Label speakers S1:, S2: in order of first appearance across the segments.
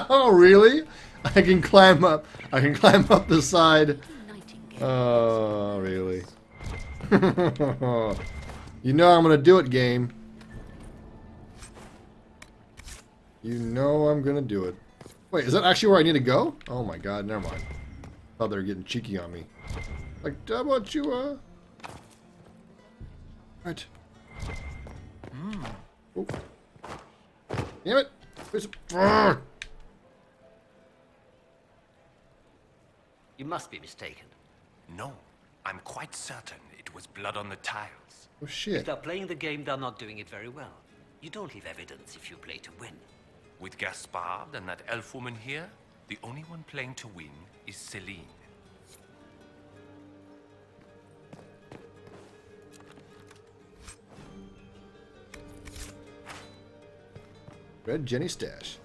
S1: Oh, really? I can climb up. I can climb up the side. Oh, really? You know I'm gonna do it, game. You know I'm gonna do it. Wait, is that actually where I need to go? Oh my god, never mind. Thought they were getting cheeky on me. Like, how about you, Right. Oh. Damn it!
S2: You must be mistaken.
S3: No, I'm quite certain it was blood on the tiles.
S1: Oh
S2: If
S1: shit.
S2: they're playing the game, they're not doing it very well. You don't leave evidence if you play to win.
S3: With Gaspard and that elf woman here, the only one playing to win is Celine.
S1: Red Jenny stash.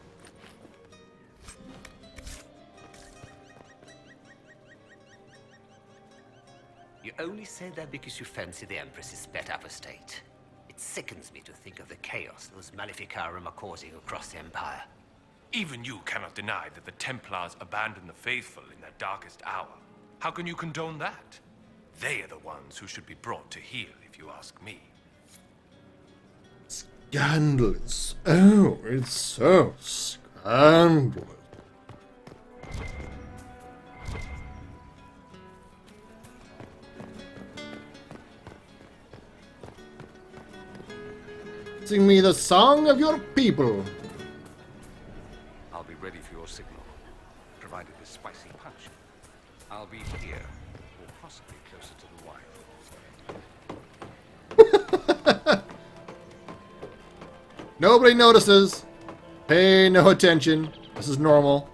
S2: You only say that because you fancy the Empress's pet apostate. It sickens me to think of the chaos those Maleficarum are causing across the Empire.
S3: Even you cannot deny that the Templars abandoned the faithful in their darkest hour. How can you condone that? They are the ones who should be brought to heel, if you ask me.
S1: Scandalous. Oh, it's so scandalous. Sing me the song of your people.
S4: I'll be ready for your signal, provided the spicy punch. I'll be here, or possibly closer to the wire.
S1: Nobody notices. Pay no attention. This is normal.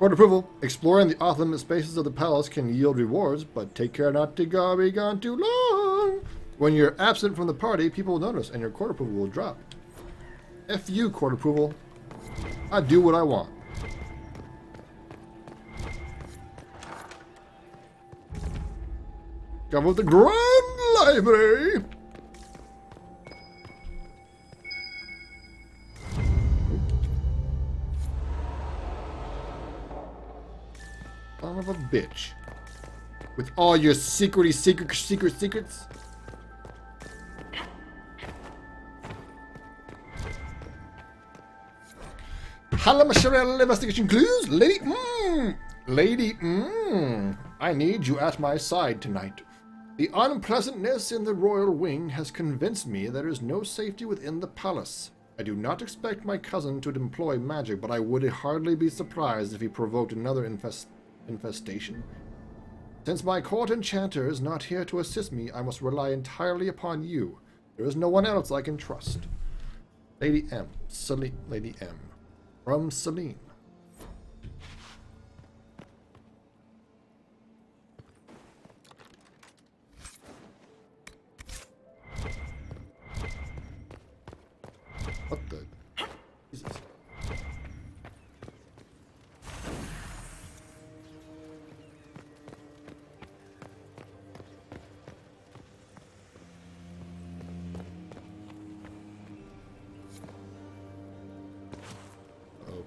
S1: Court approval. Exploring the off-limit spaces of the palace can yield rewards, but take care not to be gone too long. When you're absent from the party, people will notice, and your court approval will drop. F you, court approval. I do what I want. Come with the Grand Library. Son of a bitch. With all your secrets. Halamashirel investigation clues? Lady, I need you at my side tonight. The unpleasantness in the royal wing has convinced me there is no safety within the palace. I do not expect my cousin to employ magic, but I would hardly be surprised if he provoked another infestation. Since my court enchanter is not here to assist me, I must rely entirely upon you. There is no one else I can trust. Lady M. Celine. Lady M. From Celine. What the? Jesus. Oh.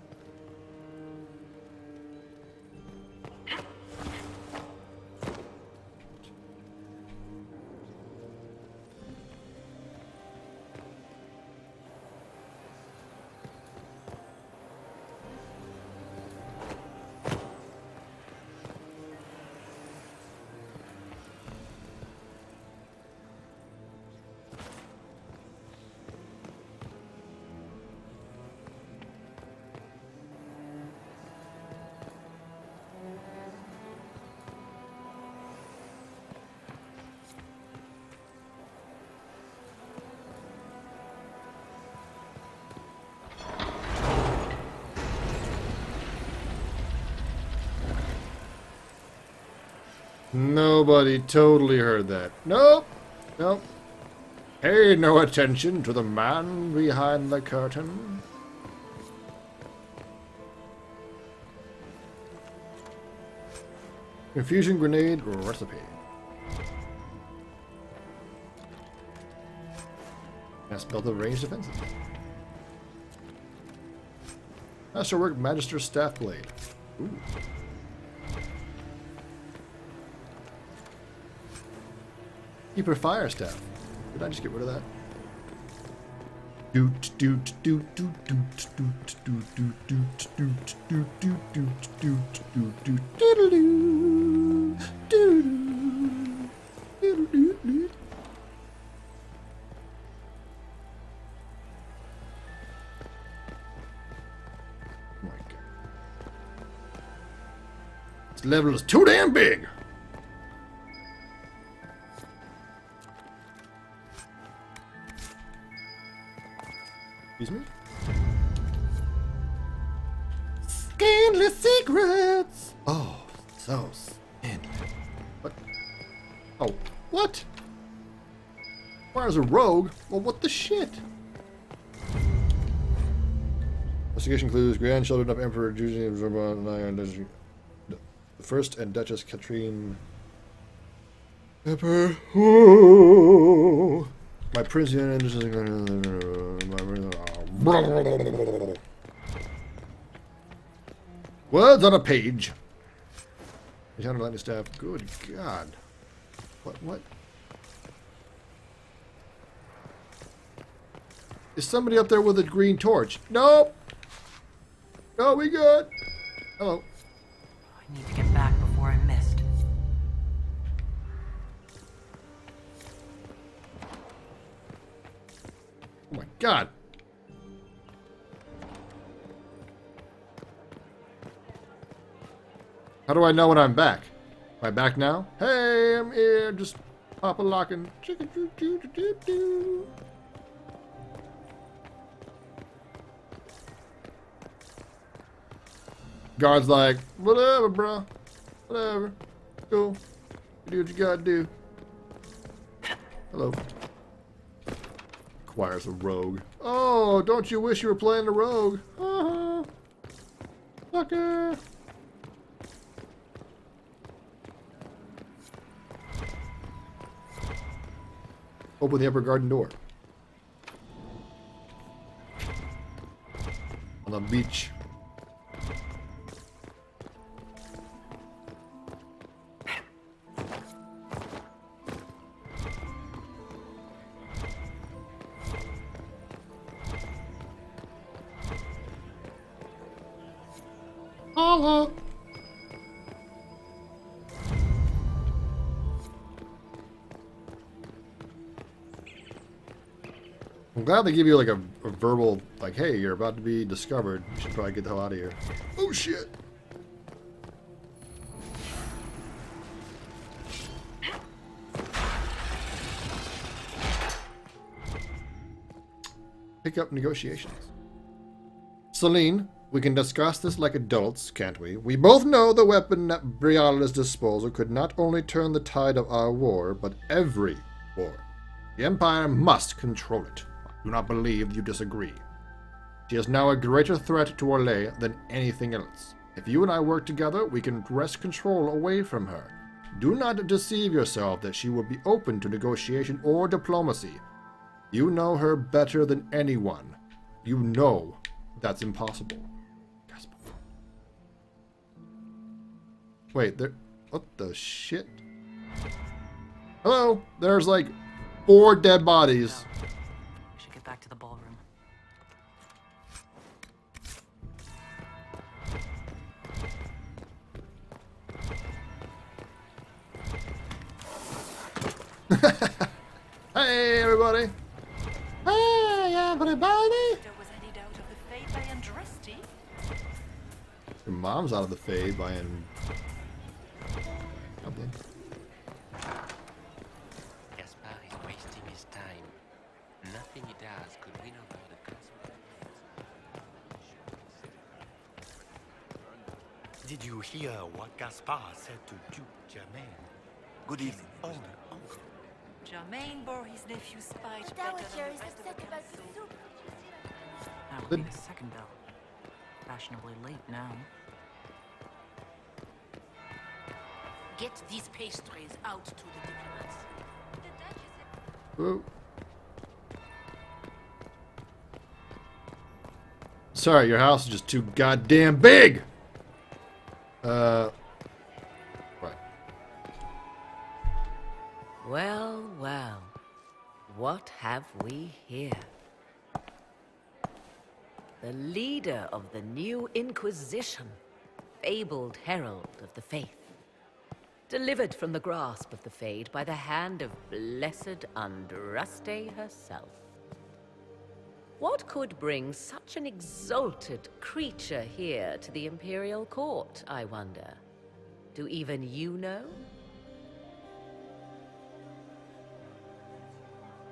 S1: Nobody totally heard that. Nope. Nope. Pay no attention to the man behind the curtain. Infusion grenade recipe. That's built the range defenses. Masterwork Magister Staff Blade. Ooh. Keeper Fire Staff. Did I just get rid of that? Doot doot doot doot doot doot doot doot doot doot doot doot doot doot doot doodaloo doodaloo doodaloo. Oh my god. This level is too damn big! Excuse me? Scandalous secrets! Oh, so scandalous. What? Oh, what? Requires a rogue? Well, what the shit? Investigation clues, grandchildren of Emperor Julian, the First and Duchess Catherine. Emperor. Oh. My prince. Words on a page. Lieutenant Lightning Staff. Good God. What? Is somebody up there with a green torch? Nope. No, we good. Hello.
S5: I need to get back before I'm missed.
S1: Oh my god. How do I know when I'm back? Am I back now? Hey, I'm here. Just pop a lock and chicka doo doo doo doo doo. Guard's like, whatever, bro. Whatever. Cool. You do what you gotta do. Hello. Requires a rogue. Oh, don't you wish you were playing the rogue? Uh-huh. Sucker. Open the upper garden door. On the beach. Holla. I'm glad they give you like a verbal, like, hey, you're about to be discovered. You should probably get the hell out of here. Oh shit. Pick up negotiations. Celine, we can discuss this like adults, can't we? We both know the weapon at Briala's disposal could not only turn the tide of our war, but every war. The Empire must control it. I do not believe you disagree. She is now a greater threat to Orlais than anything else. If you and I work together, we can wrest control away from her. Do not deceive yourself that she will be open to negotiation or diplomacy. You know her better than anyone. You know that's impossible. Wait, there... What the shit? Hello? There's like 4 dead bodies.
S5: We should get back to the ballroom.
S1: Hey, everybody! Hey, everybody!
S5: There was any doubt of the fate by Andraste?
S1: Your mom's out of the fade by something.
S2: Gaspar is wasting his time. Nothing he does could win over the cosmos. Did you hear what Gaspar said to Duke Germain? Good evening, uncle.
S5: Germain bore his nephew's spite
S6: That
S5: better
S6: was
S5: than
S6: yours
S5: the rest of
S6: upset
S5: the
S6: about the
S5: council.
S6: soup.
S5: That will be the second bell. Fashionably late now.
S6: Get these pastries out to the diplomats.
S1: Whoa. Sorry, your house is just too goddamn big! Right.
S7: Well, well. What have we here? The leader of the new Inquisition, fabled herald of the faith. Delivered from the grasp of the Fade by the hand of blessed Andraste herself. What could bring such an exalted creature here to the Imperial Court, I wonder? Do even you know?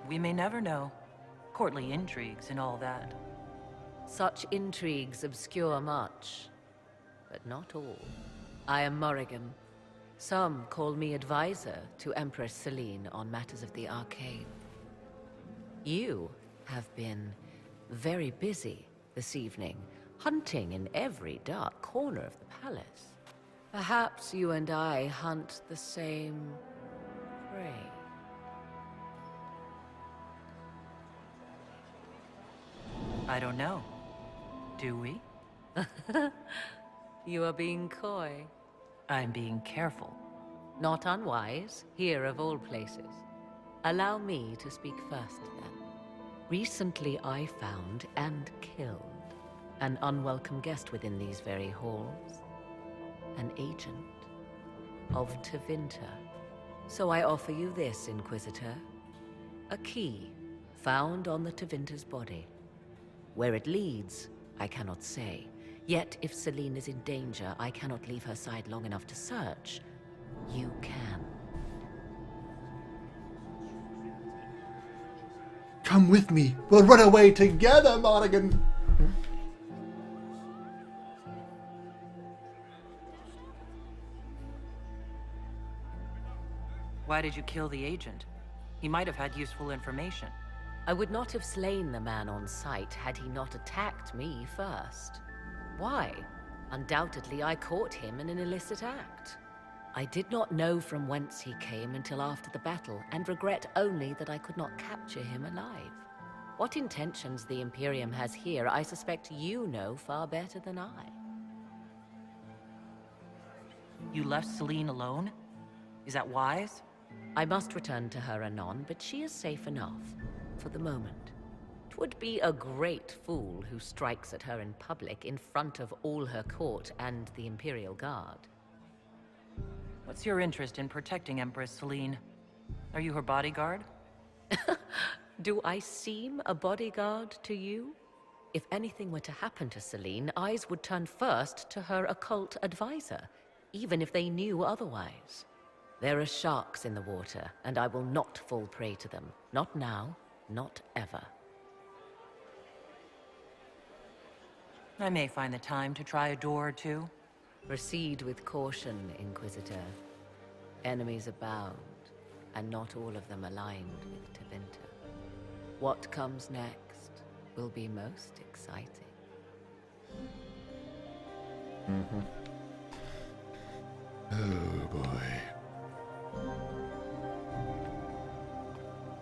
S5: We may never know. Courtly intrigues and all that.
S7: Such intrigues obscure much, but not all. I am Morrigan. Some call me advisor to Empress Celine on matters of the arcane. You have been very busy this evening, hunting in every dark corner of the palace. Perhaps you and I hunt the same prey.
S5: I don't know. Do we?
S7: You are being coy.
S5: I'm being careful.
S7: Not unwise, here of all places. Allow me to speak first, then. Recently I found and killed an unwelcome guest within these very halls. An agent of Tevinter. So I offer you this, Inquisitor. A key found on the Tevinter's body. Where it leads, I cannot say. Yet, if Celine is in danger, I cannot leave her side long enough to search. You can.
S1: Come with me. We'll run away together, Monaghan.
S5: Why did you kill the agent? He might have had useful information.
S7: I would not have slain the man on sight had he not attacked me first. Why? Undoubtedly, I caught him in an illicit act. I did not know from whence he came until after the battle, and regret only that I could not capture him alive. What intentions the Imperium has here, I suspect you know far better than I.
S5: You left Celine alone? Is that wise?
S7: I must return to her anon, but she is safe enough, for the moment. 'Twould be a great fool who strikes at her in public in front of all her court and the Imperial Guard.
S5: What's your interest in protecting Empress Celine? Are you her bodyguard?
S7: Do I seem a bodyguard to you? If anything were to happen to Celine, eyes would turn first to her occult advisor, even if they knew otherwise. There are sharks in the water, and I will not fall prey to them. Not now, not ever.
S5: I may find the time to try a door or two.
S7: Proceed with caution, Inquisitor. Enemies abound, and not all of them aligned with Tevinter. What comes next will be most exciting.
S1: Oh boy.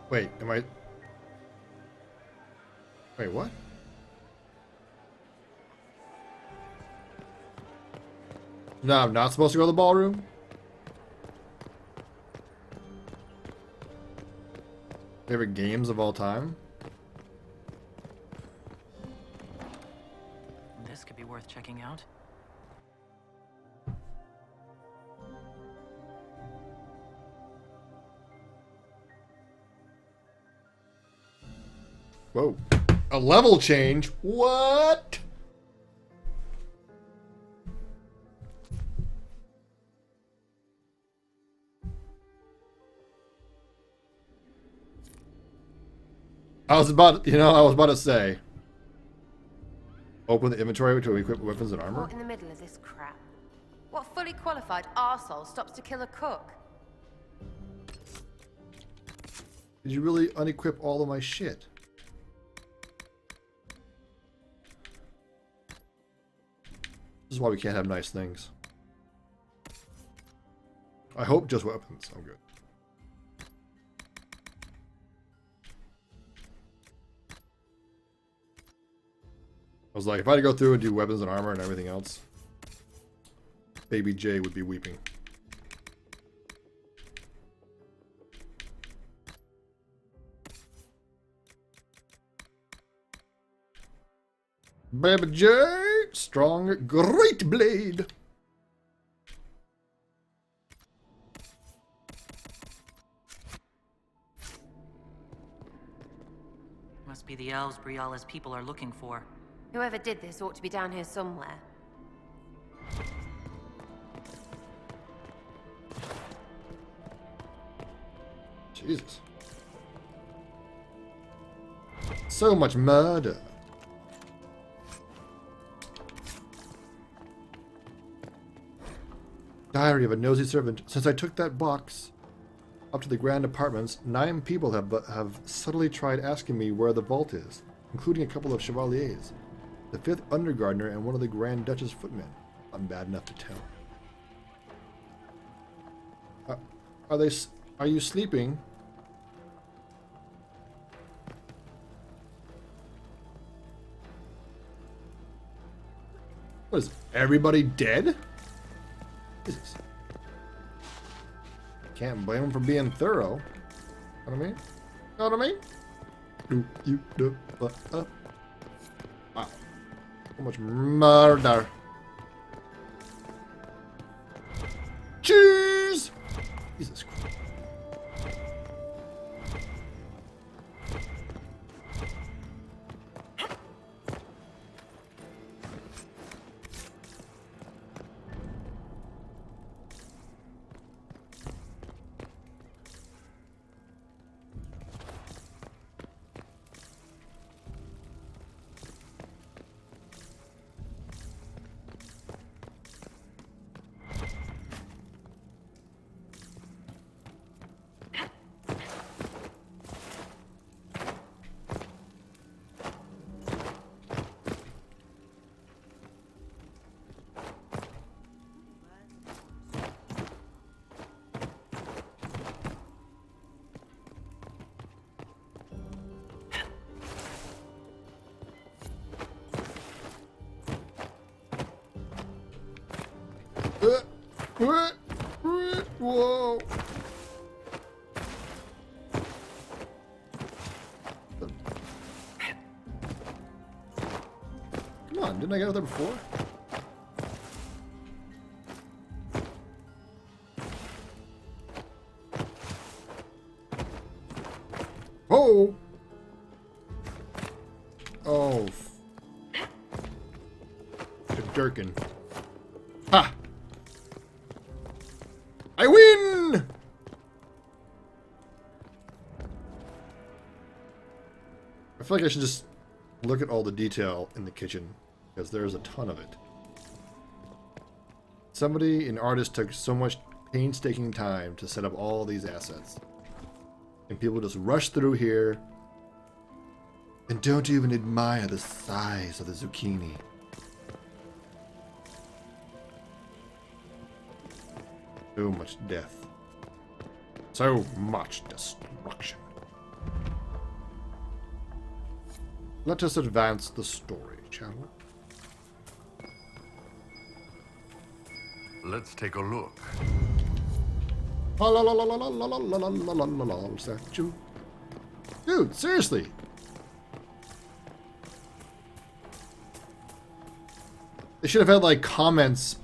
S1: Wait, am I... Wait, what? No, I'm not supposed to go to the ballroom? Favorite games of all time?
S5: This could be worth checking out.
S1: Whoa. A level change? What? I was about to say. Open the inventory to equip weapons and armor.
S8: Caught in the middle of this crap. What fully qualified arsehole stops to kill a cook?
S1: Did you really unequip all of my shit? This is why we can't have nice things. I hope just weapons. I'm good. I was like, if I had to go through and do weapons and armor and everything else, Baby J would be weeping. Baby J, strong, great blade.
S5: Must be the elves Briala's people are looking for.
S8: Whoever did this ought to be down here somewhere.
S1: Jesus. So much murder. Diary of a nosy servant. Since I took that box up to the grand apartments, 9 people have subtly tried asking me where the vault is, including a couple of chevaliers, the 5th undergardener and one of the Grand Duchess footmen. I'm bad enough to tell. Are you sleeping? What is everybody dead? Jesus. Can't blame him for being thorough. Know what I mean? Know what I mean? Wow. So much murder. Cheese! Jesus Christ. Whoa. Come on, didn't I get out there before? Oh! Oh. Durkin. Ha! I win! I feel like I should just look at all the detail in the kitchen, because there's a ton of it. Somebody, an artist, took so much painstaking time to set up all these assets. And people just rush through here and don't even admire the size of the zucchini. So much death. So much destruction. Let us advance the story, shall we?
S9: Let's take a look.
S1: Statue. Dude, seriously. They should have had like comments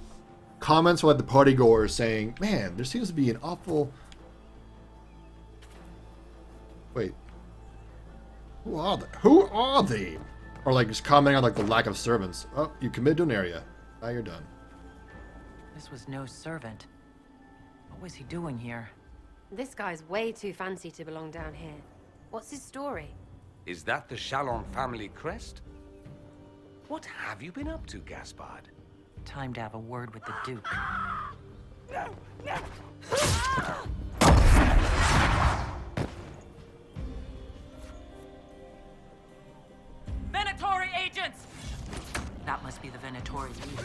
S1: from like the party goers saying, man, there seems to be an awful... Wait. Who are they? Who are they? Or like just commenting on like the lack of servants. Oh, you committed to an area. Now you're done.
S5: This was no servant. What was he doing here?
S8: This guy's way too fancy to belong down here. What's his story?
S4: Is that the Chalon family crest? What have you been up to, Gaspard?
S5: Time to have a word with the Duke.
S4: No! No!
S5: Venatori agents! That must be the Venatori leader.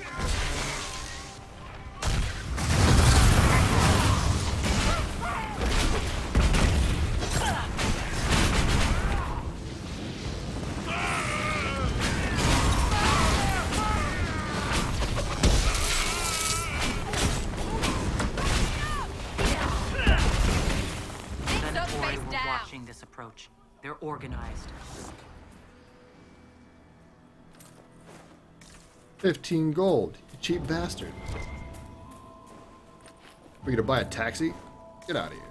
S5: organized.
S1: 15 gold. You cheap bastard. We're gonna buy a taxi? Get out of here.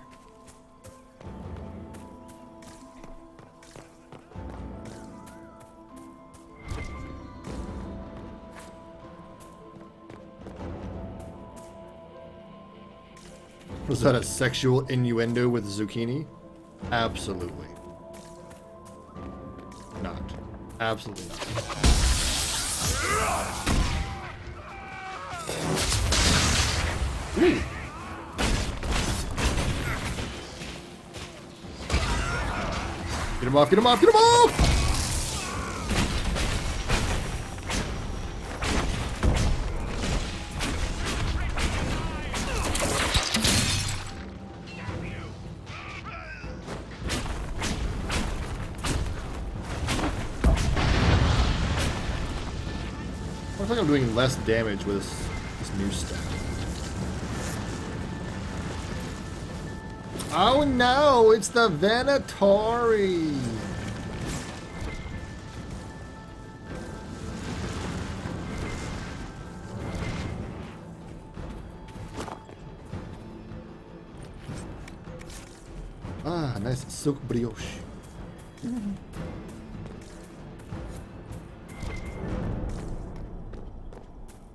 S1: Was that a sexual innuendo with zucchini? Absolutely. Not. Absolutely not. Ooh. Get him off, get him off, get him off! I feel like I'm doing less damage with this new stuff. Oh no, it's the Venatori! Ah, nice silk brioche.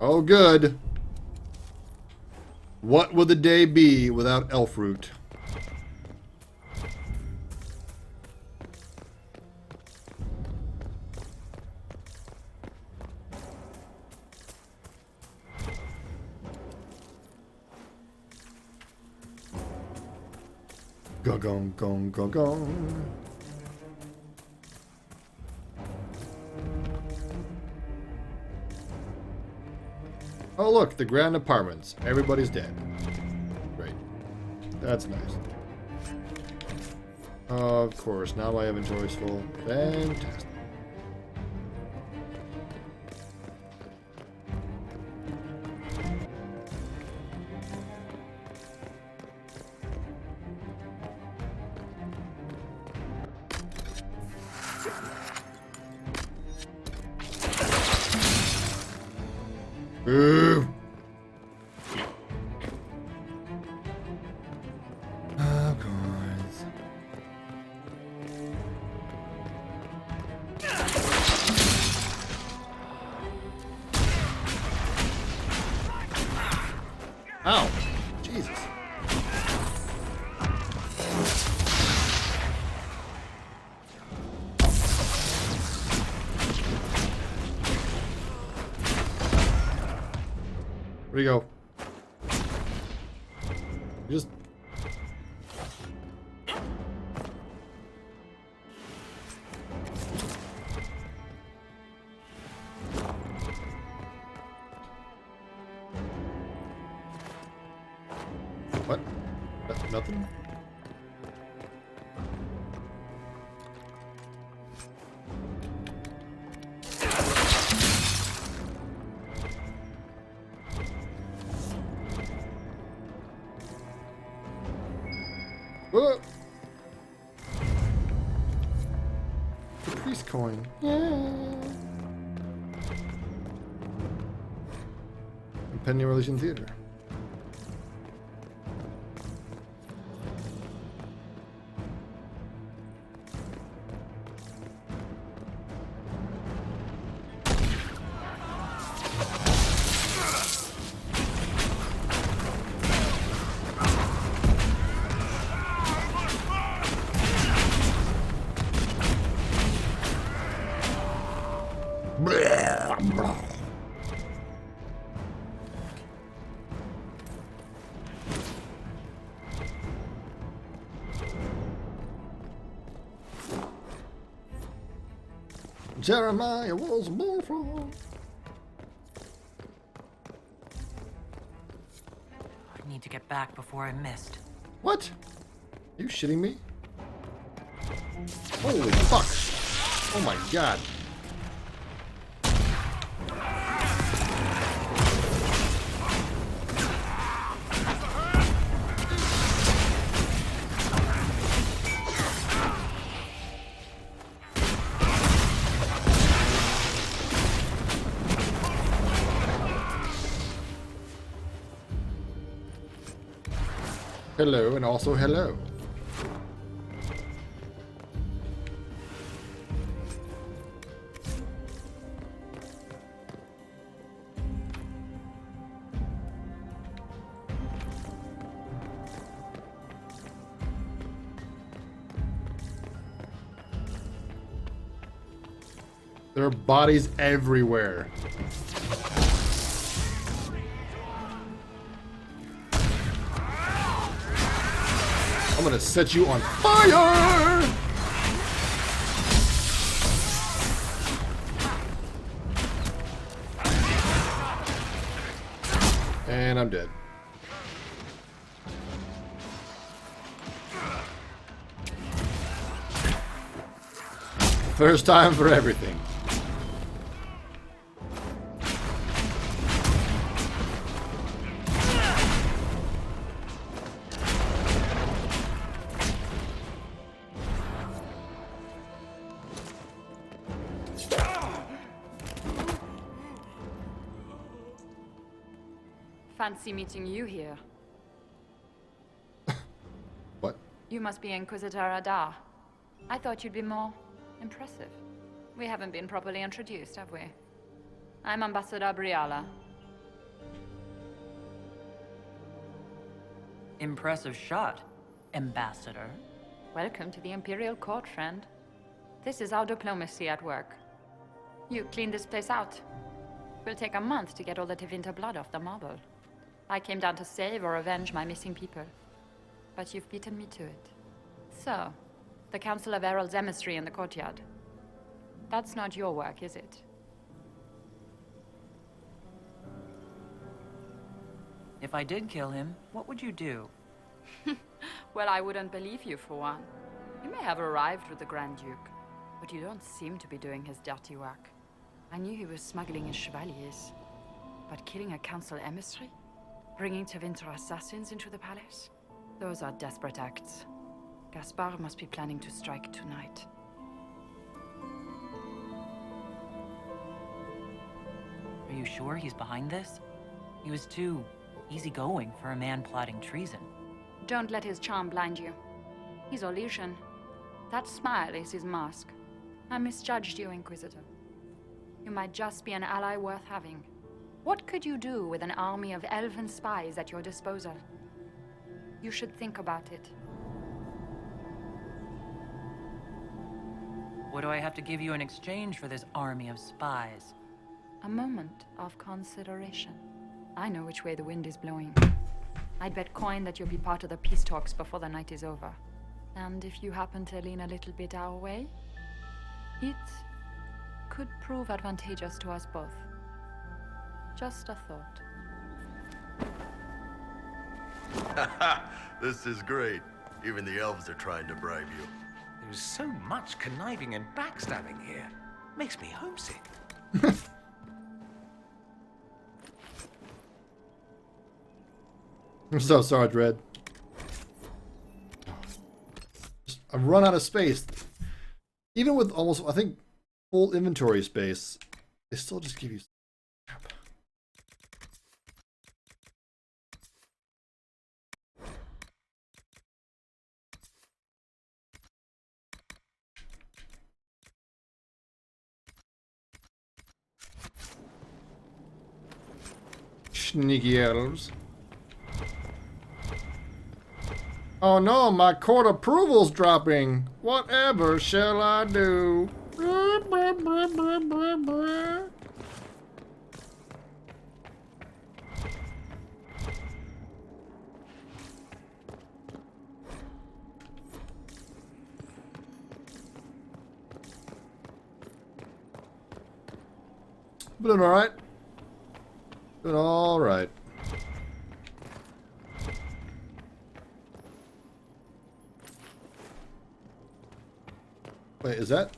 S1: Oh, good. What would the day be without elf root? Go gong gong gong gong. Oh look, the grand apartments. Everybody's dead. Great. That's nice. Of course, now my inventory's full. Fantastic. Ooh. Of course. Ow. Jesus. Where'd he go? Just... What? Nothing? Whoa. The priest coin. Yeah. Impending Religion Theater. Jeremiah was born from.
S5: I need to get back before I'm missed.
S1: What? Are you shitting me? Holy fuck! Oh my god. Hello, and also hello. There are bodies everywhere. I'm gonna set you on fire! And I'm dead. First time for everything.
S10: Fancy meeting you here.
S1: What?
S10: You must be Inquisitor Adar. I thought you'd be more impressive. We haven't been properly introduced, have we? I'm Ambassador Briala.
S5: Impressive shot, Ambassador.
S10: Welcome to the Imperial Court, friend. This is our diplomacy at work. You cleaned this place out. Will take a month to get all the Tevinter blood off the marble. I came down to save or avenge my missing people. But you've beaten me to it. So, the Council of Herald's emissary in the courtyard. That's not your work, is it?
S5: If I did kill him, what would you do?
S10: Well, I wouldn't believe you, for one. You may have arrived with the Grand Duke, but you don't seem to be doing his dirty work. I knew he was smuggling his chevaliers. But killing a council emissary? Bringing Tevinter assassins into the palace? Those are desperate acts. Gaspar must be planning to strike tonight.
S5: Are you sure he's behind this? He was too easygoing for a man plotting treason.
S10: Don't let his charm blind you. He's Orlesian. That smile is his mask. I misjudged you, Inquisitor. You might just be an ally worth having. What could you do with an army of elven spies at your disposal? You should think about it.
S5: What do I have to give you in exchange for this army of spies?
S10: A moment of consideration. I know which way the wind is blowing. I'd bet coin that you'll be part of the peace talks before the night is over. And if you happen to lean a little bit our way, it could prove advantageous to us both. Just a thought.
S9: This is great. Even the elves are trying to bribe you.
S4: There's so much conniving and backstabbing here. Makes me homesick.
S1: I'm so sorry, Dread. I've run out of space. Even with almost, I think, full inventory space, they still just give you crap. Sneaky elves. Oh no, my court approval's dropping. Whatever shall I do? Doing alright. Doing alright. Wait, is that?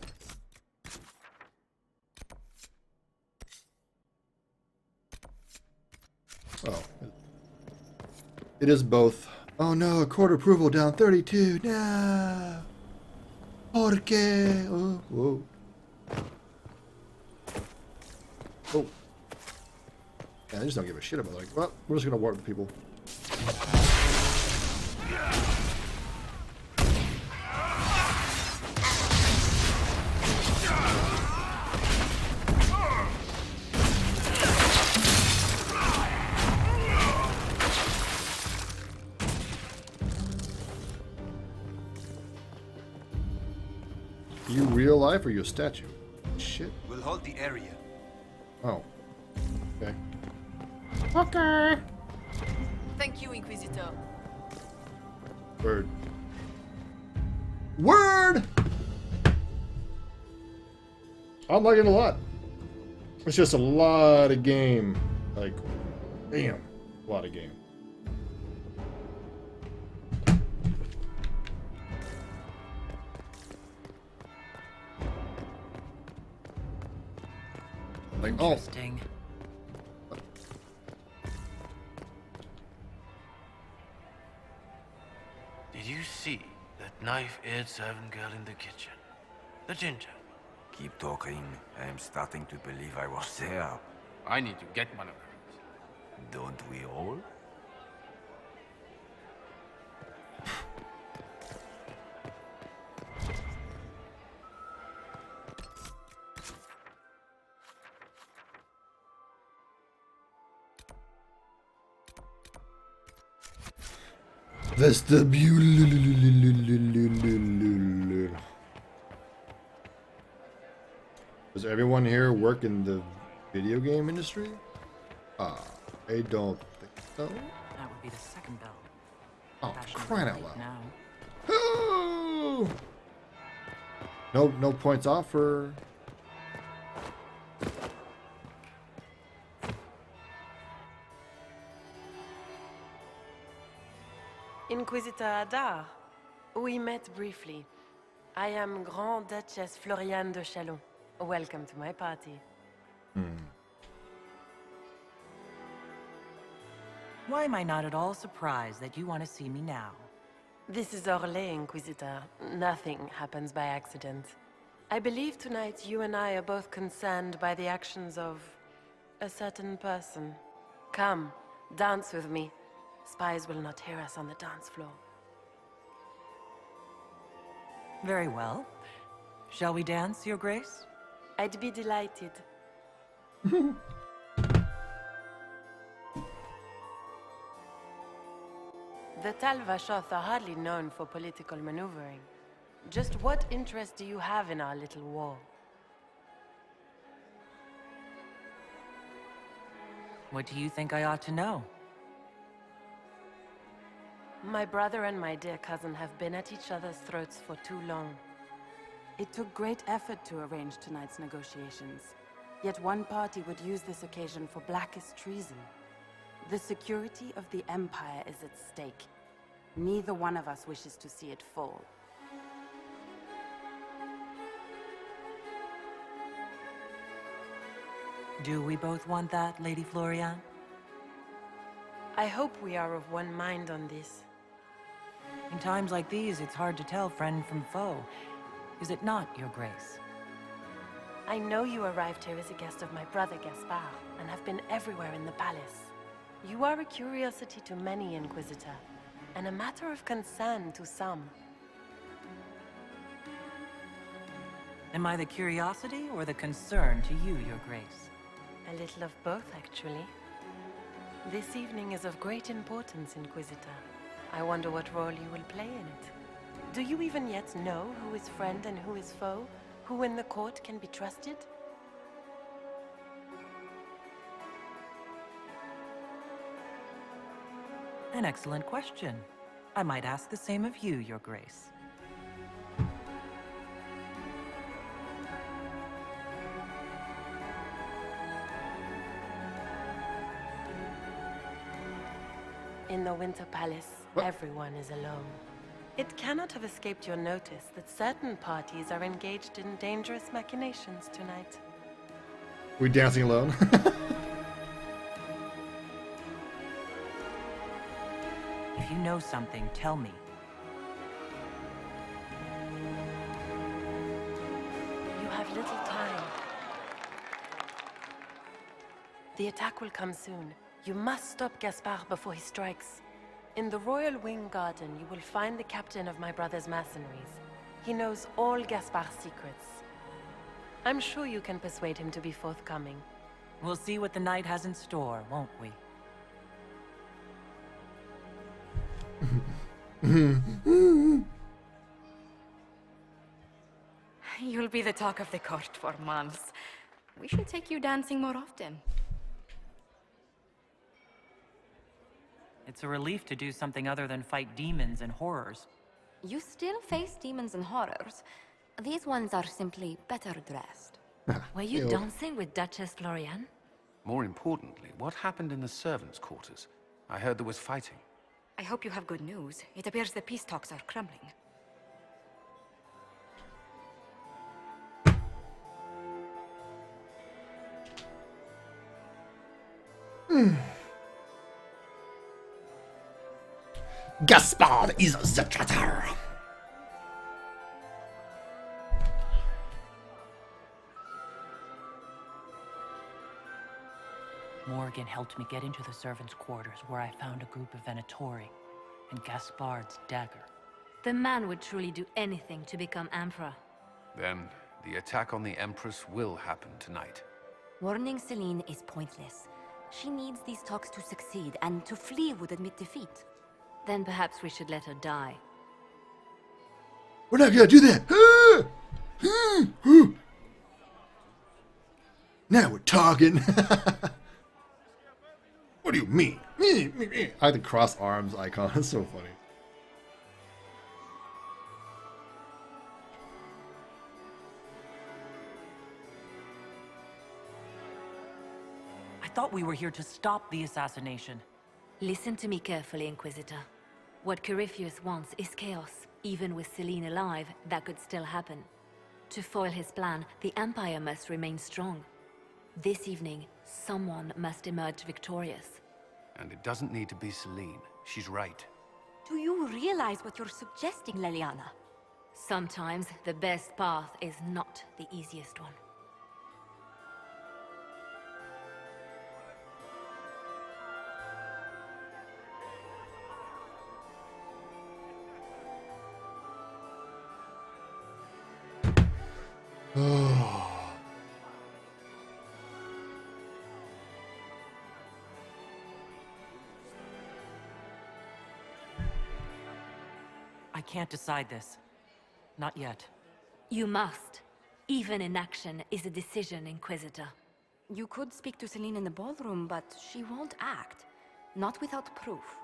S1: Oh. It is both. Oh no, court approval down 32. No. Porque? Oh, whoa. Oh. Yeah, they just don't give a shit about it. Like, well, we're just gonna warp the people. real life or are you a statue? Shit.
S3: We'll hold the area.
S1: Oh. Okay.
S6: Okay. Thank you, Inquisitor.
S1: Word. Word! I'm liking it a lot. It's just a lot of game. Like, damn. A lot of game. Like, oh.
S5: Interesting.
S11: Did you see that knife-edged servant girl in the kitchen? The ginger.
S12: Keep talking. I am starting to believe I was there.
S11: I need to get one of hers.
S12: Don't we all?
S1: Vestibule. Does everyone here work in the video game industry? I don't think so.
S5: That would be the second bell.
S1: Oh,
S5: Fashionably
S1: crying out
S5: late
S1: loud.
S5: now.
S1: No points off for...
S13: Inquisitor Adar. We met briefly. I am Grand Duchess Floriane de Chalon. Welcome to my party.
S5: Why am I not at all surprised that you want to see me now?
S13: This is Orlais, Inquisitor. Nothing happens by accident. I believe tonight you and I are both concerned by the actions of a certain person. Come, dance with me. Spies will not hear us on the dance floor.
S5: Very well. Shall we dance, Your Grace?
S13: I'd be delighted. The Tal Vashoth are hardly known for political maneuvering. Just what interest do you have in our little war?
S5: What do you think I ought to know?
S13: My brother and my dear cousin have been at each other's throats for too long.
S14: It took great effort to arrange tonight's negotiations. Yet one party would use this occasion for blackest treason. The security of the Empire is at stake. Neither one of us wishes to see it fall.
S5: Do we both want that, Lady Floriane?
S13: I hope we are of one mind on this.
S5: In times like these, it's hard to tell friend from foe. Is it not, Your Grace?
S13: I know you arrived here as a guest of my brother Gaspard, and have been everywhere in the palace. You are a curiosity to many, Inquisitor, and a matter of concern to some.
S5: Am I the curiosity or the concern to you, Your Grace?
S13: A little of both, actually. This evening is of great importance, Inquisitor. I wonder what role you will play in it. Do you even yet know who is friend and who is foe? Who in the court can be trusted?
S5: An excellent question. I might ask the same of you, Your Grace.
S13: In the Winter Palace, everyone is alone. It cannot have escaped your notice that certain parties are engaged in dangerous machinations tonight.
S1: We dancing alone?
S5: If you know something, tell me.
S13: You have little time. The attack will come soon. You must stop Gaspard before he strikes. In the Royal Wing Garden, you will find the captain of my brother's mercenaries. He knows all Gaspard's secrets. I'm sure you can persuade him to be forthcoming.
S5: We'll see what the night has in store, won't we?
S15: You'll be the talk of the court for months. We should take you dancing more often.
S5: It's a relief to do something other than fight demons and horrors.
S15: You still face demons and horrors. These ones are simply better dressed.
S7: Were you dancing with Duchess Florian?
S4: More importantly, what happened in the servants' quarters? I heard there was fighting.
S15: I hope you have good news. It appears the peace talks are crumbling.
S1: Gaspard is the traitor.
S5: Morgan helped me get into the servants' quarters where I found a group of Venatori and Gaspard's dagger.
S7: The man would truly do anything to become Emperor.
S4: Then, the attack on the Empress will happen tonight.
S15: Warning Celine is pointless. She needs these talks to succeed, and to flee would admit defeat.
S7: Then perhaps we should let her die.
S1: We're not gonna do that. Now we're talking. What do you mean? Me. I like the cross arms icon. It's so funny.
S5: I thought we were here to stop the assassination.
S7: Listen to me carefully, Inquisitor. What Corypheus wants is chaos. Even with Celine alive, that could still happen. To foil his plan, the Empire must remain strong. This evening, someone must emerge victorious.
S4: And it doesn't need to be Celine. She's right.
S15: Do you realize what you're suggesting, Leliana?
S7: Sometimes the best path is not the easiest one.
S5: I can't decide this. Not yet.
S7: You must. Even inaction is a decision, Inquisitor.
S15: You could speak to Celine in the ballroom, but she won't act. Not without proof.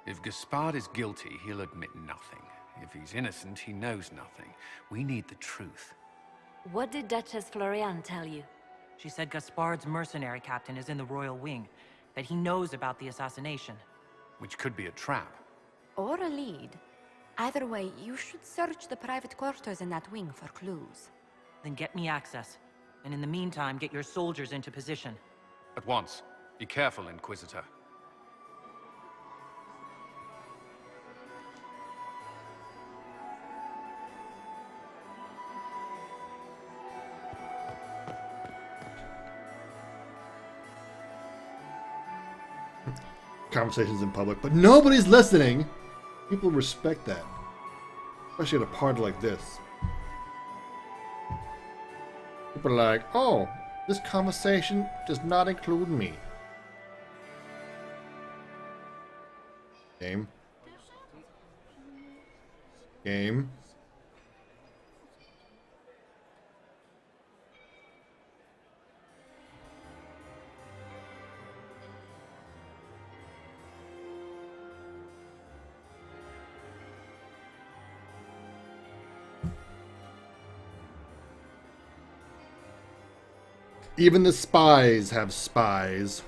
S4: If Gaspard is guilty, he'll admit nothing. If he's innocent, he knows nothing. We need the truth.
S7: What did Duchess Florian tell you?
S5: She said Gaspard's mercenary captain is in the royal wing, that he knows about the assassination.
S4: Which could be a trap.
S15: Or a lead. Either way, you should search the private quarters in that wing for clues.
S5: Then get me access. And in the meantime, get your soldiers into position.
S4: At once. Be careful, Inquisitor.
S1: Conversations in public, but nobody's listening. People respect that, especially at a party like this. People are like, oh, this conversation does not include me. Game. Even the spies have spies.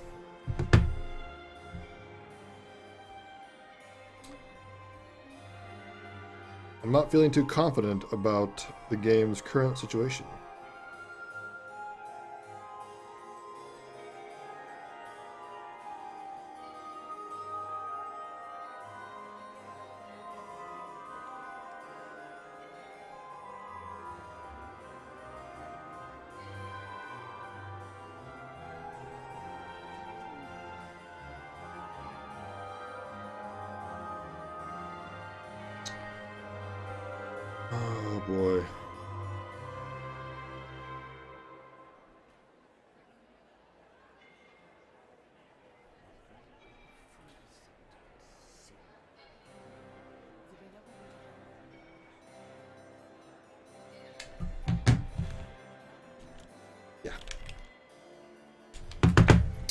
S1: I'm not feeling too confident about the game's current situation. Oh boy.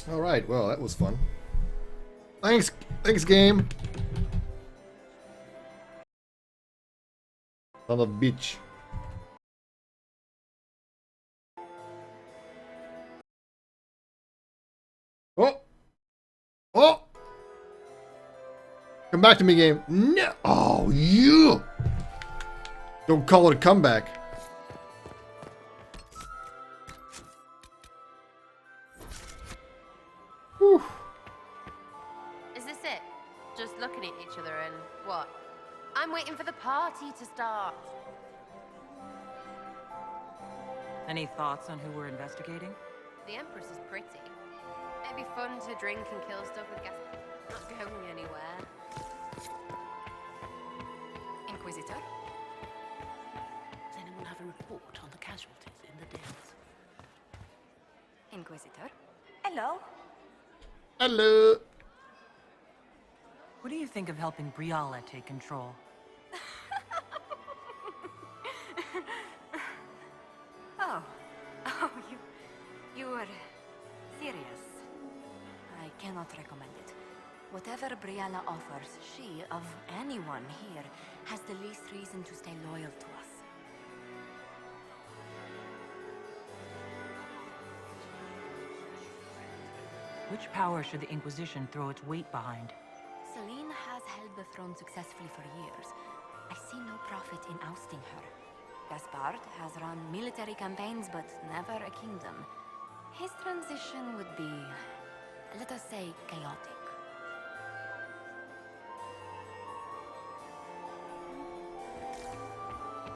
S1: All right, well, that was fun. Thanks, game. Son of a bitch. Oh! Oh! Come back to me, game. No! Oh, you! Don't call it a comeback. Whew.
S8: Is this it? Just looking at each other and what? I'm waiting for the party to start.
S5: Any thoughts on who we're investigating?
S8: The Empress is pretty. It'd be fun to drink and kill stuff with gas. Not going anywhere.
S6: Inquisitor? Does anyone have a report on the casualties in the dens?
S15: Inquisitor? Hello?
S1: Hello.
S5: What do you think of helping Briala take control?
S15: Oh, you were serious. I cannot recommend it. Whatever Brianna offers, she, of anyone here, has the least reason to stay loyal to us.
S5: Which power should the Inquisition throw its weight behind?
S15: Celine has held the throne successfully for years. I see no profit in ousting her. Gaspard has run military campaigns, but never a kingdom. His transition would be, let us say, chaotic.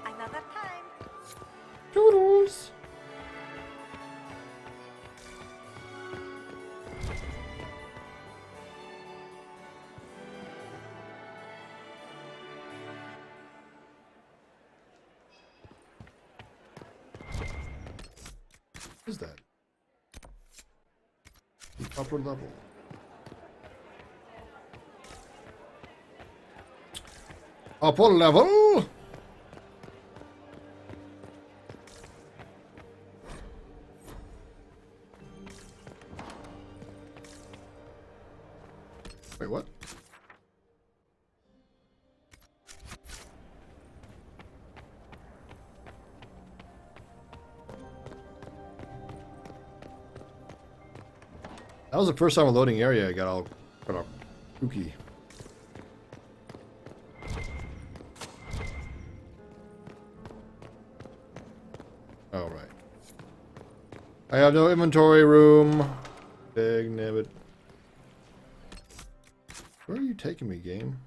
S15: Another time.
S1: Toodles. What is that? The upper level. Upper level? Wait, what? That was the first time a loading area I got all kooky. All right. I have no inventory room. Big nabbit. Where are you taking me, game?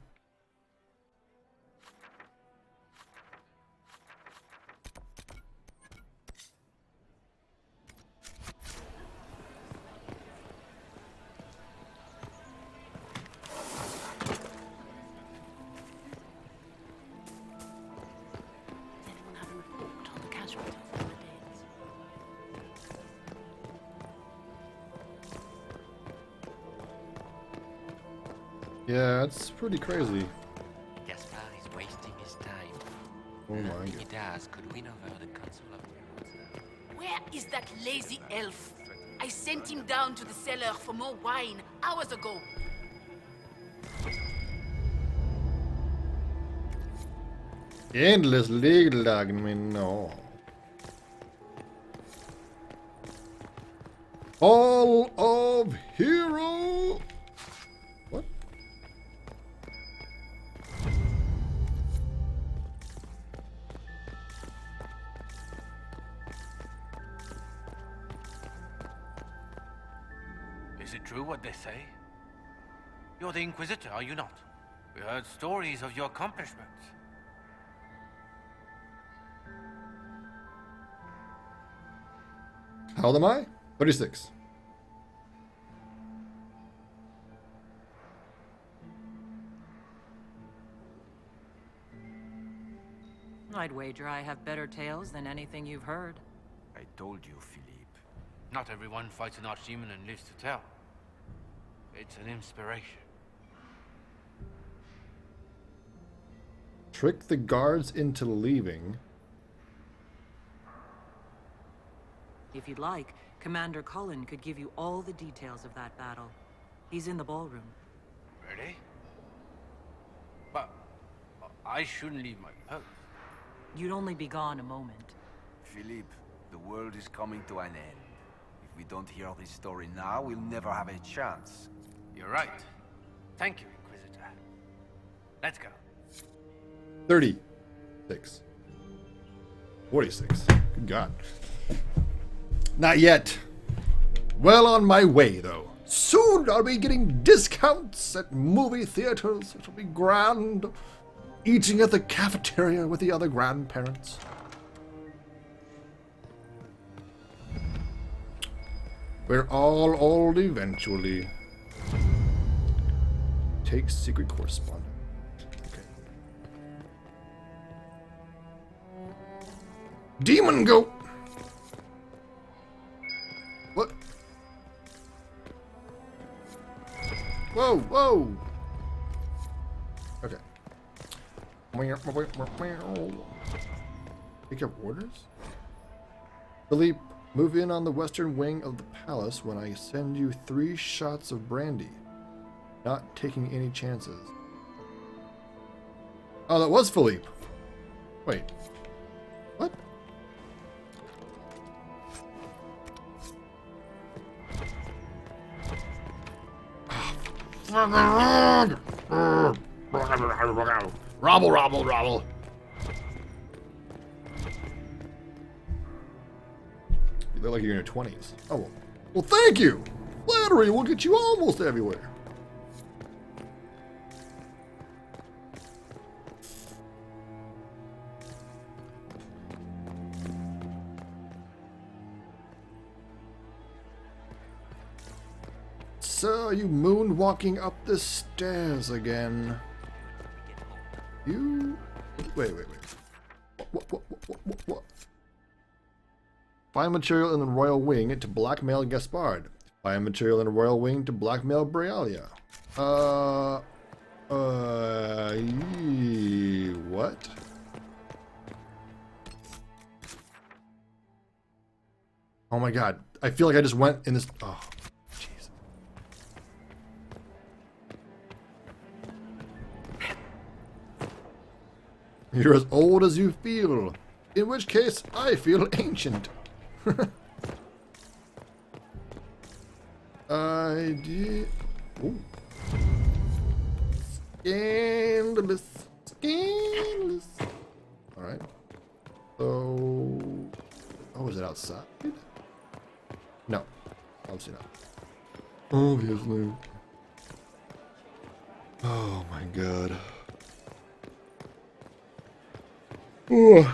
S1: Yeah, it's pretty crazy.
S16: Gaspard is wasting his time.
S1: Oh my
S16: Nothing
S1: god.
S16: he does could win over the Council of Worlds.
S6: Where is that lazy elf? I sent him down to the cellar for more wine hours ago.
S1: Endless legal me no. Hall of Hero. What?
S11: Is it true what they say? You're the Inquisitor, are you not? We heard stories of your accomplishments.
S1: How old am I? 36.
S5: I'd wager I have better tales than anything you've heard.
S12: I told you, Philippe.
S11: Not everyone fights an archdemon and lives to tell. It's an inspiration.
S1: Trick the guards into leaving.
S5: If you'd like, Commander Cullen could give you all the details of that battle. He's in the ballroom.
S11: Really? But I shouldn't leave my post.
S5: You'd only be gone a moment.
S12: Philippe, the world is coming to an end. If we don't hear this story now, we'll never have a chance.
S11: You're right. Thank you, Inquisitor. Let's go.
S1: 36. 46. Good God. Not yet. Well on my way, though. Soon I'll be getting discounts at movie theaters. It'll be grand. Eating at the cafeteria with the other grandparents. We're all old eventually. Take secret correspondent. Okay. Demon goat! What? Whoa, whoa! Okay. Pick up orders? Philippe, move in on the western wing of the palace when I send you 3 shots of brandy. Not taking any chances. Oh, that was Philippe. Wait. What? Robble, robble, robble. You look like you're in your 20s. Oh, well. Well, thank you. Flattery will get you almost everywhere. So you moonwalking up the stairs again. You... Wait. What? Find material in the royal wing to blackmail Gaspard. Find material in the royal wing to blackmail Brialia. What? Oh my god. I feel like I just went in this... Oh, jeez. You're as old as you feel. In which case, I feel ancient. I did... Ooh. Scandalous. Scandalous. Alright. So... Oh, is it outside? No. Obviously not. Obviously. Oh my god. Ooh.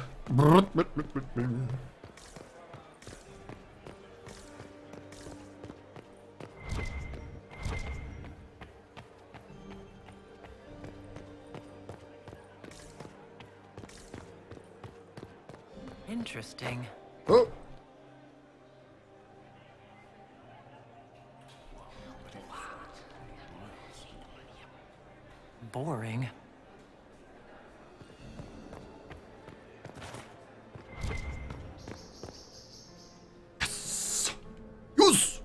S5: Interesting.
S1: Oh.
S5: Boring.
S1: Yes.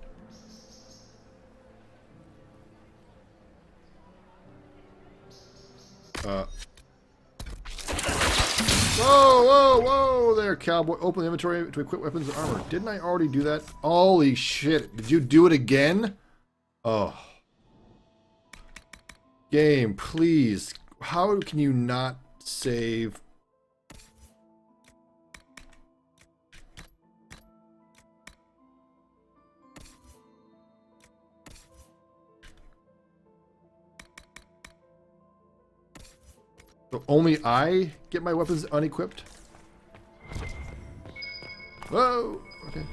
S1: Whoa there, cowboy. Open the inventory to equip weapons and armor. Didn't I already do that? Holy shit. Did you do it again? Oh. Game, please. How can you not save? So only I get my weapons unequipped? Whoa! Okay.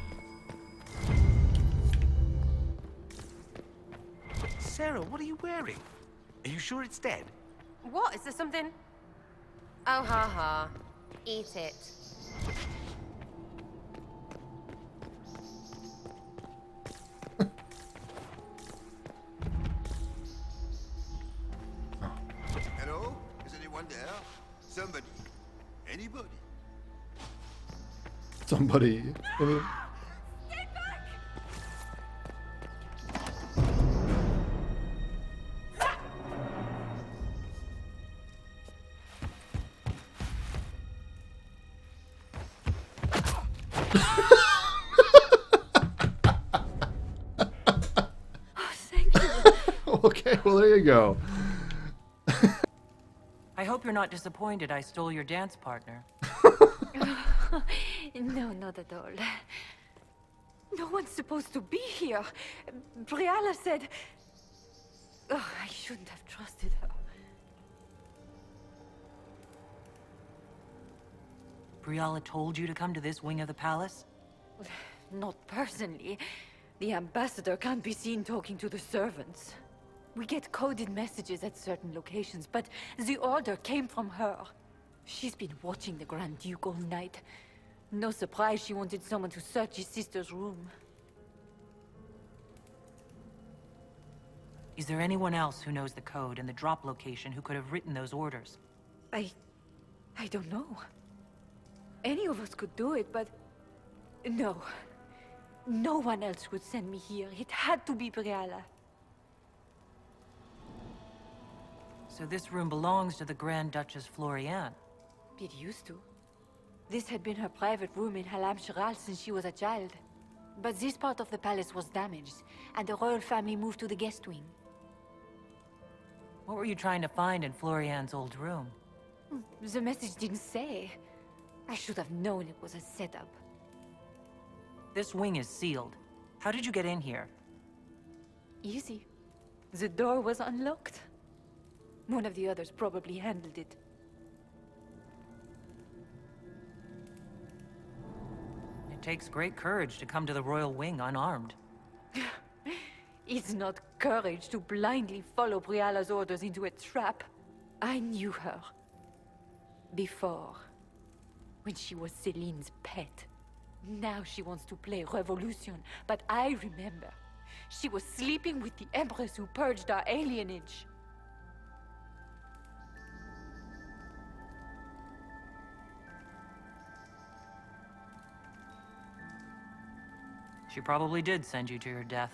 S2: Sarah, what are you wearing? Are you sure it's dead?
S8: What? Is there something? Oh, ha ha. Eat it.
S9: Hello? Is anyone there? Somebody. Anybody?
S1: Somebody. Okay, well, there you go.
S5: I hope you're not disappointed I stole your dance partner.
S10: No, not at all. No one's supposed to be here. Briala said... Oh, I shouldn't have trusted her.
S5: Briala told you to come to this wing of the palace?
S10: Not personally. The ambassador can't be seen talking to the servants. We get coded messages at certain locations, but the order came from her. She's been watching the Grand Duke all night. No surprise she wanted someone to search his sister's room.
S5: Is there anyone else who knows the code and the drop location who could have written those orders?
S10: I don't know. Any of us could do it, but... No. No one else would send me here. It had to be Briala.
S5: So this room belongs to the Grand Duchess Floriane?
S10: It used to. This had been her private room in Halam Shiral since she was a child. But this part of the palace was damaged, and the royal family moved to the guest wing.
S5: What were you trying to find in Floriane's old room?
S10: The message didn't say. I should have known it was a setup.
S5: This wing is sealed. How did you get in here?
S10: Easy. The door was unlocked. One of the others probably handled it.
S5: It takes great courage to come to the royal wing unarmed.
S10: It's not courage to blindly follow Briala's orders into a trap. I knew her. Before. When she was Celine's pet. Now she wants to play revolution, but I remember. She was sleeping with the Empress who purged our alienage.
S5: She probably did send you to your death.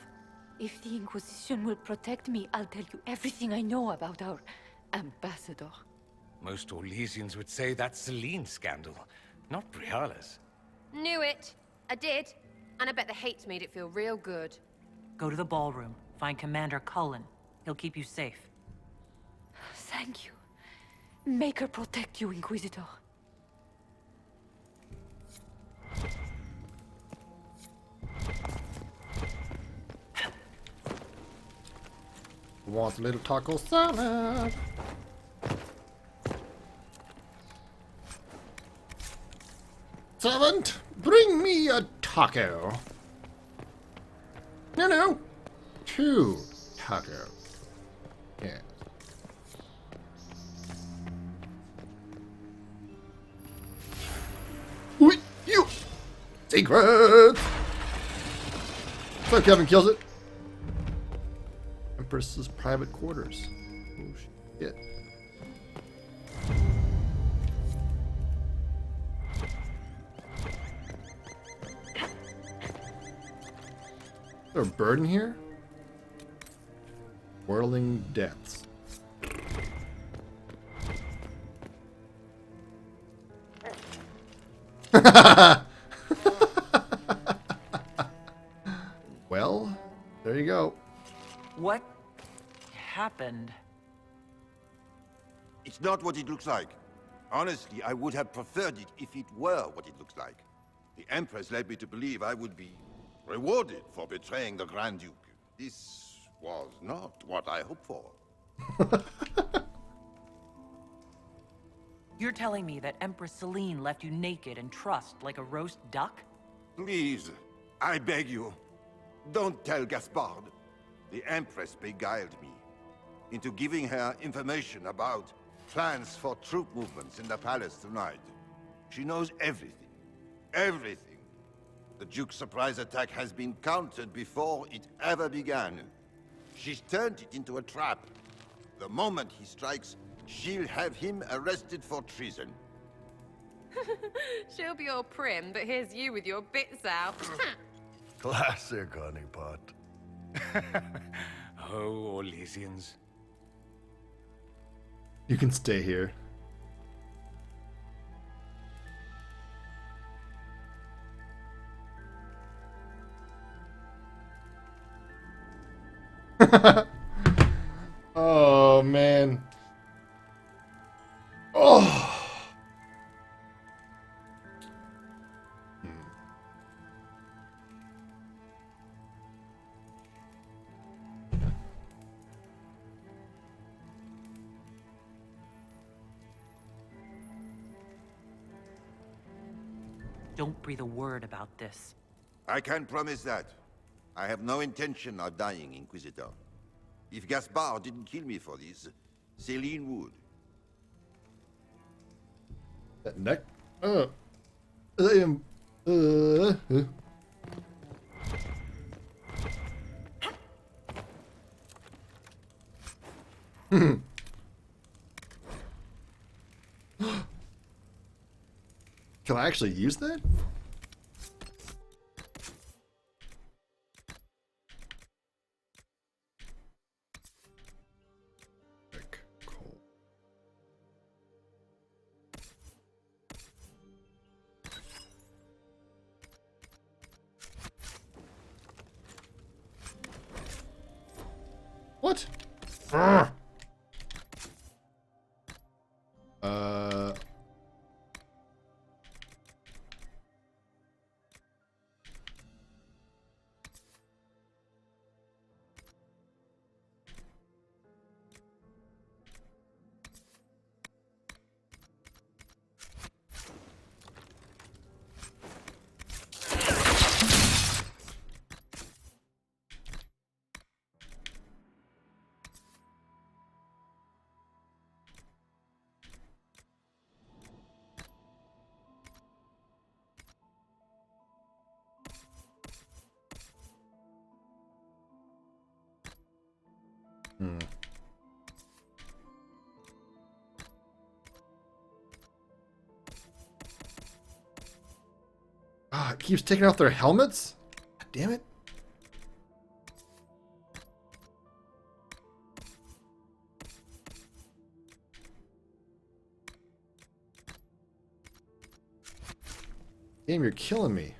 S10: If the Inquisition will protect me, I'll tell you everything I know about our ambassador.
S4: Most Orlesians would say that's Celine's scandal, not Briala's.
S8: Knew it. I did. And I bet the hate's made it feel real good.
S5: Go to the ballroom. Find Commander Cullen. He'll keep you safe.
S10: Thank you. Make her protect you, Inquisitor.
S1: Want a little taco salad? Servant, bring me a taco. No. 2 tacos. Yes. Wait, you! Secret! So Kevin kills it. Empress's private quarters. Oh shit. Is there a bird in here? Whirling depths. Well, there you go.
S5: What happened?
S9: It's not what it looks like. Honestly, I would have preferred it if it were what it looks like. The Empress led me to believe I would be rewarded for betraying the Grand Duke. This was not what I hoped for.
S5: You're telling me that Empress Celine left you naked and trussed like a roast duck?
S9: Please, I beg you, don't tell Gaspard. The Empress beguiled me into giving her information about plans for troop movements in the palace tonight. She knows everything. Everything. The Duke's surprise attack has been countered before it ever began. She's turned it into a trap. The moment he strikes, she'll have him arrested for treason.
S8: She'll be all prim, but here's you with your bits out.
S17: Classic, honeypot.
S4: Oh, Orlesians.
S1: You can stay here. Oh, man. Oh.
S5: Don't breathe a word about this.
S9: I can promise that. I have no intention of dying, Inquisitor. If Gaspard didn't kill me for this, Celine would.
S1: That neck? I am. Can I actually use that? What? Ah, it keeps taking off their helmets? God damn it. Damn, you're killing me.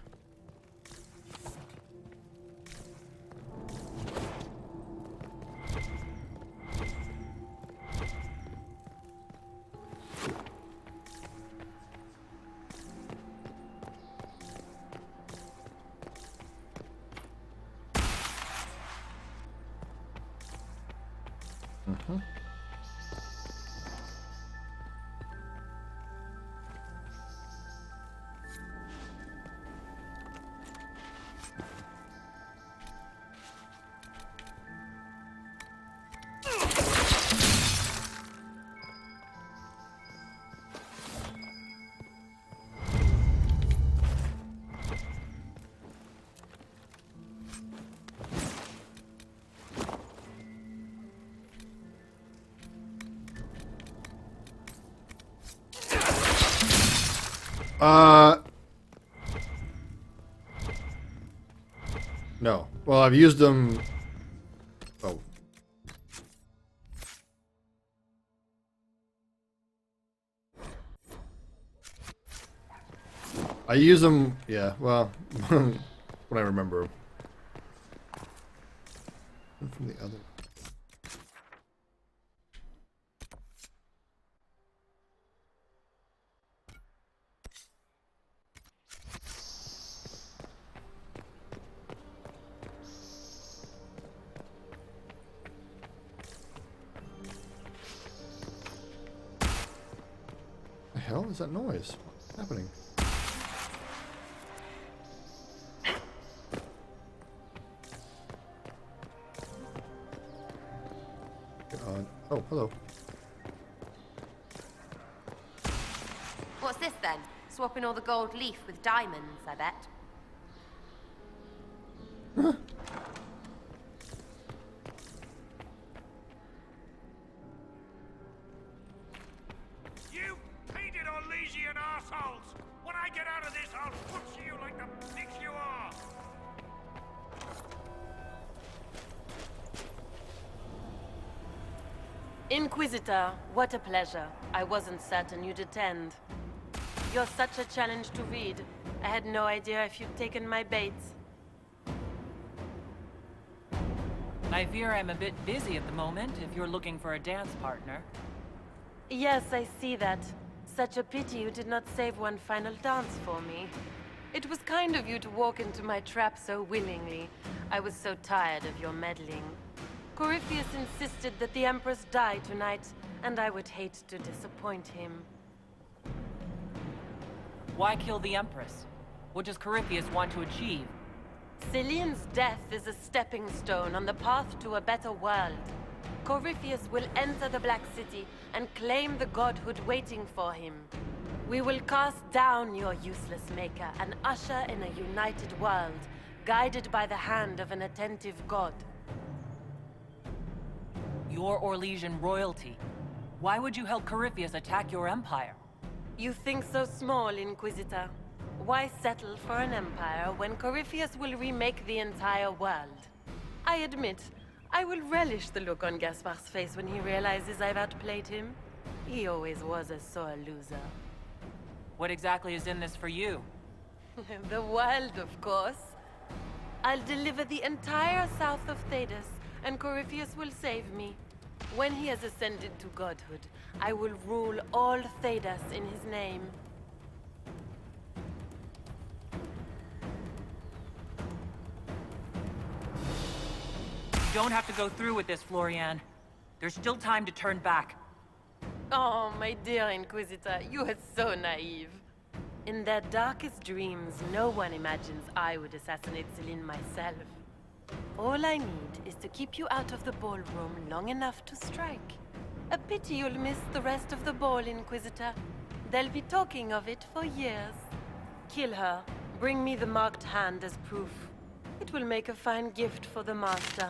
S1: No. Well, I've used them. Oh. I use them. Yeah. Well, when I remember. From the other. The hell is that noise? What's happening? Oh, hello.
S8: What's this then? Swapping all the gold leaf with diamonds, I bet.
S3: You painted Orlesian assholes! When I get out of this, I'll butcher you like the pigs you are!
S13: Inquisitor, what a pleasure. I wasn't certain you'd attend. You're such a challenge to read. I had no idea if you'd taken my bait.
S5: I fear I'm a bit busy at the moment if you're looking for a dance partner.
S13: Yes, I see that. Such a pity you did not save one final dance for me. It was kind of you to walk into my trap so willingly. I was so tired of your meddling. Corypheus insisted that the Empress die tonight, and I would hate to disappoint him.
S5: Why kill the Empress? What does Corypheus want to achieve?
S13: Celine's death is a stepping stone on the path to a better world. Corypheus will enter the Black City and claim the godhood waiting for him. We will cast down your useless maker and usher in a united world, guided by the hand of an attentive god.
S5: You're Orlesian royalty. Why would you help Corypheus attack your empire?
S13: You think so small, Inquisitor. Why settle for an empire when Corypheus will remake the entire world? I admit, I will relish the look on Gaspard's face when he realizes I've outplayed him. He always was a sore loser.
S5: What exactly is in this for you?
S13: The world, of course. I'll deliver the entire south of Thedas, and Corypheus will save me. When he has ascended to godhood, I will rule all Thedas in his name.
S5: You don't have to go through with this, Florian. There's still time to turn back.
S13: Oh, my dear Inquisitor, you are so naive. In their darkest dreams, no one imagines I would assassinate Celine myself. All I need is to keep you out of the ballroom long enough to strike. A pity you'll miss the rest of the ball, Inquisitor. They'll be talking of it for years. Kill her. Bring me the marked hand as proof. It will make a fine gift for the Master.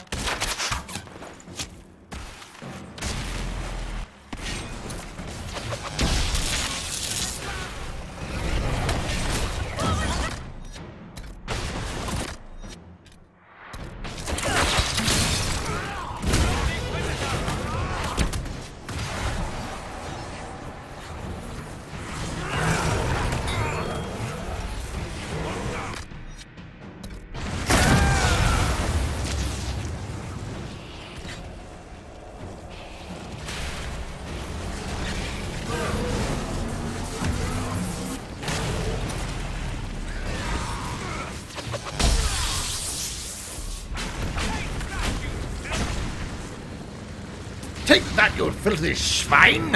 S1: Take that, you filthy swine!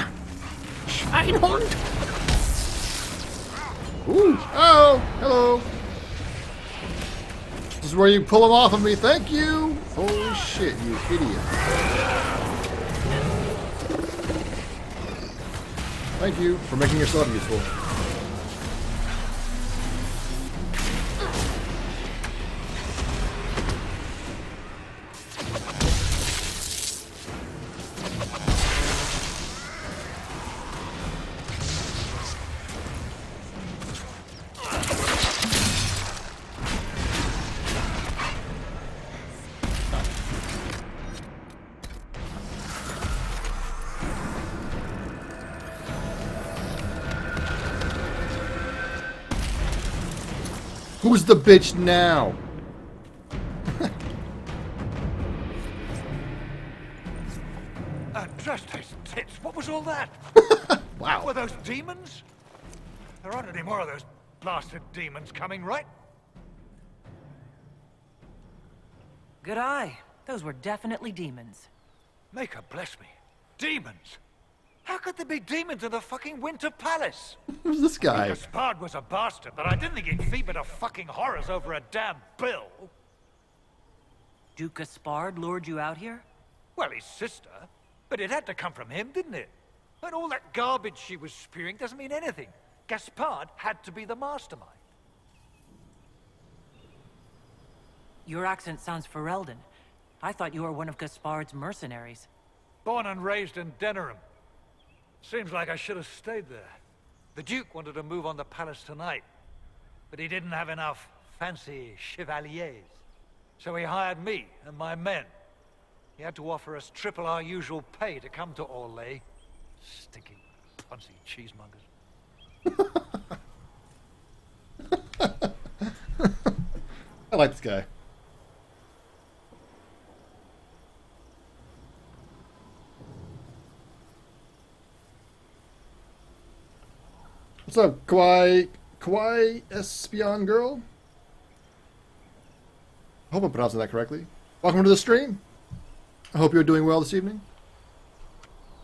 S1: Schweinhund! Ooh! Oh! Hello! This is where you pull them off of me, thank you! Holy shit, you idiot. Thank you for making yourself useful. Who's the bitch now?
S18: Trust those tits. What was all that?
S1: Wow.
S18: Were those demons? There aren't any more of those blasted demons coming, right?
S5: Good eye. Those were definitely demons.
S18: Maker bless me. Demons? How could there be demons in the fucking Winter Palace?
S1: Who's this guy?
S18: Gaspard was a bastard, but I didn't think he'd feed me to fucking horrors over a damn bill.
S5: Duke Gaspard lured you out here?
S18: Well, his sister. But it had to come from him, didn't it? But all that garbage she was spewing doesn't mean anything. Gaspard had to be the mastermind.
S5: Your accent sounds Ferelden. I thought you were one of Gaspard's mercenaries.
S18: Born and raised in Denerim. Seems like I should have stayed there. The Duke wanted to move on the palace tonight, but he didn't have enough fancy chevaliers. So he hired me and my men. He had to offer us triple our usual pay to come to Orlais. Stinking, punsy cheesemongers.
S1: I like this guy. What's up, Kawaii Espion Girl? I hope I'm pronouncing that correctly. Welcome to the stream. I hope you're doing well this evening.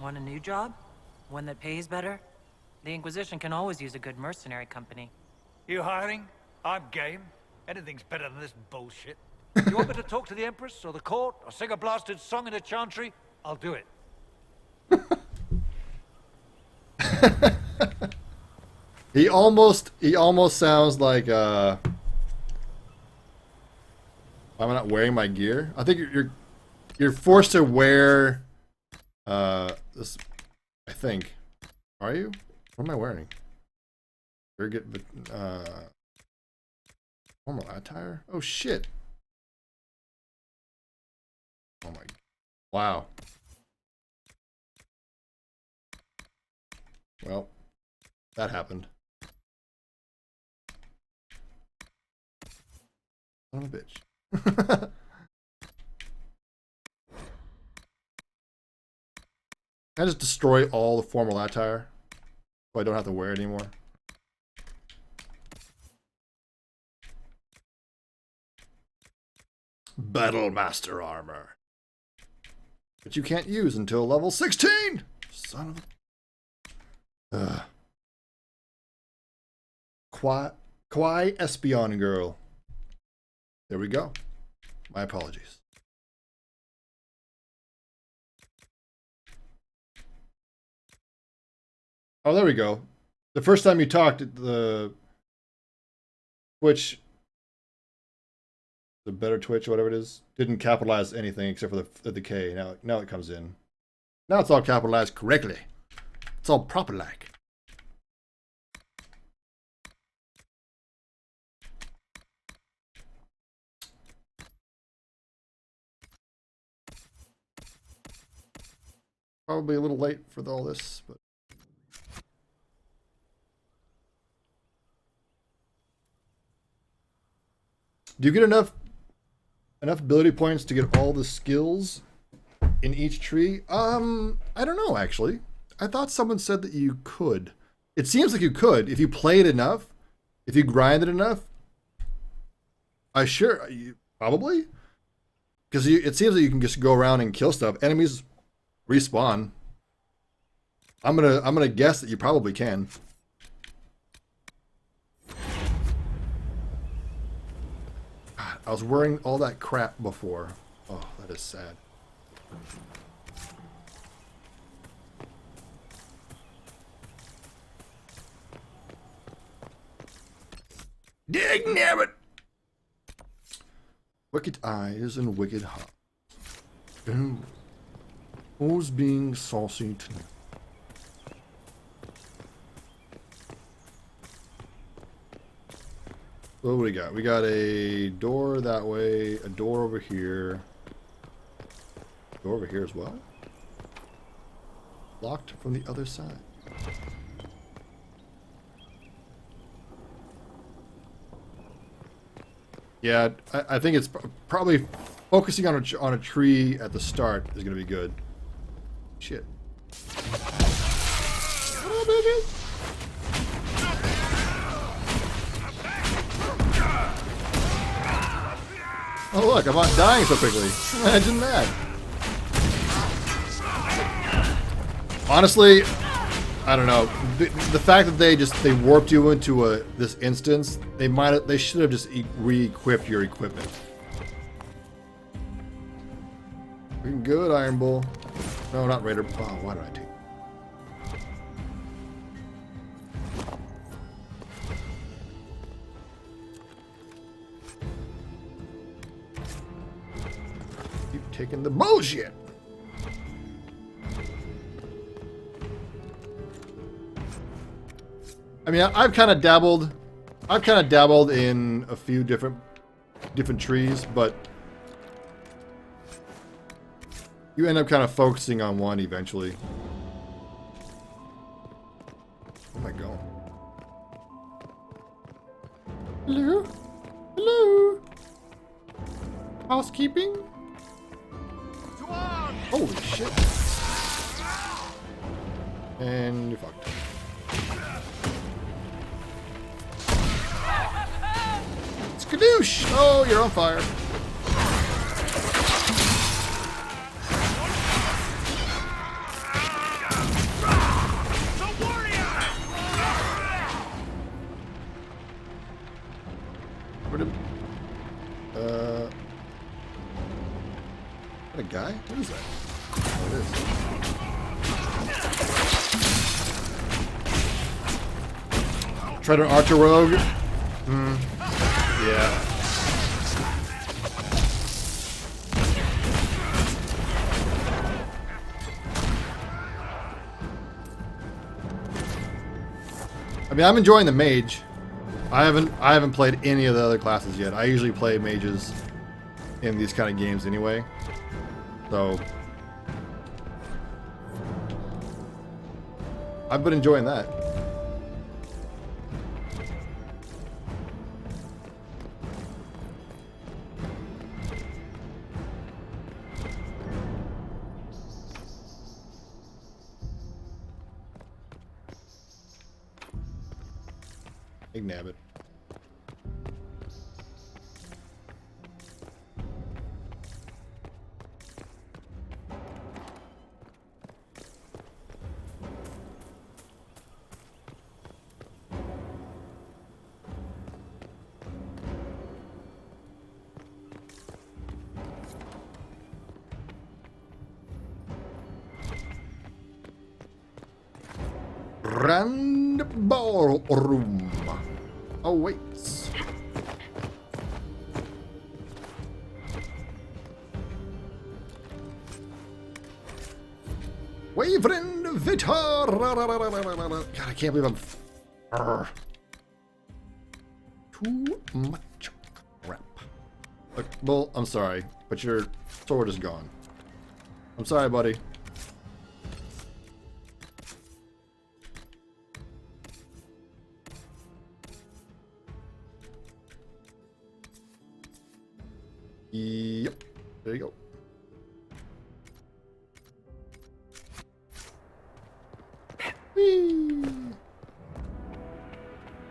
S5: Want a new job? One that pays better? The Inquisition can always use a good mercenary company.
S18: You hiring? I'm game. Anything's better than this bullshit. You want me to talk to the Empress or the court or sing a blasted song in a chantry? I'll do it.
S1: He almost sounds like why am I not wearing my gear? I think you're forced to wear this, I think. Are you? What am I wearing? Very good, formal attire? Oh shit. Oh my, wow. Well, that happened. Son of a bitch. Can I just destroy all the formal attire so I don't have to wear it anymore? Battle Master armor. But you can't use until level 16! Son of a... Kawaii Espion Girl. There we go. My apologies. Oh, there we go. The first time you talked, the Twitch, the better Twitch, whatever it is, didn't capitalize anything except for the K. Now it comes in. Now it's all capitalized correctly. It's all proper like. Probably a little late for all this, but do you get enough ability points to get all the skills in each tree? I don't know actually. I thought someone said that you could. It seems like you could if you played enough, if you grinded enough. Probably, because it seems that you can just go around and kill stuff. Enemies respawn. I'm gonna guess that you probably can. God, I was wearing all that crap before. Oh, that is sad. Dagnabbit! Wicked eyes and wicked heart. Ooh. Who's being saucy tonight? What do we got? We got a door that way, a door over here. Door over here as well? Locked from the other side. Yeah, I think it's probably focusing on a tree at the start is going to be good. Shit. Oh, baby. Oh look, I'm not dying so quickly. Imagine that. Honestly, I don't know. The fact that they warped you into this instance, they should have just re-equipped your equipment. Looking good, Iron Bull. No, not Raider. Oh, why did I take? Keep taking the bullshit. I mean, I've kind of dabbled in a few different trees, but you end up kind of focusing on one eventually. Where am I going? Hello? Hello? Housekeeping? Holy shit. And you're fucked. Skadoosh! Oh, you're on fire. Is that a guy? What is that? Oh, it is. Try to archer rogue. Yeah. I mean, I'm enjoying the mage. I haven't played any of the other classes yet. I usually play mages in these kind of games anyway. So I've been enjoying that. Nab it. Grand ballroom awaits. Wavering Vitar. God, I can't believe I'm. Too much crap. Look, Bull, I'm sorry, but your sword is gone. I'm sorry, buddy. Yep, there you go. Whee.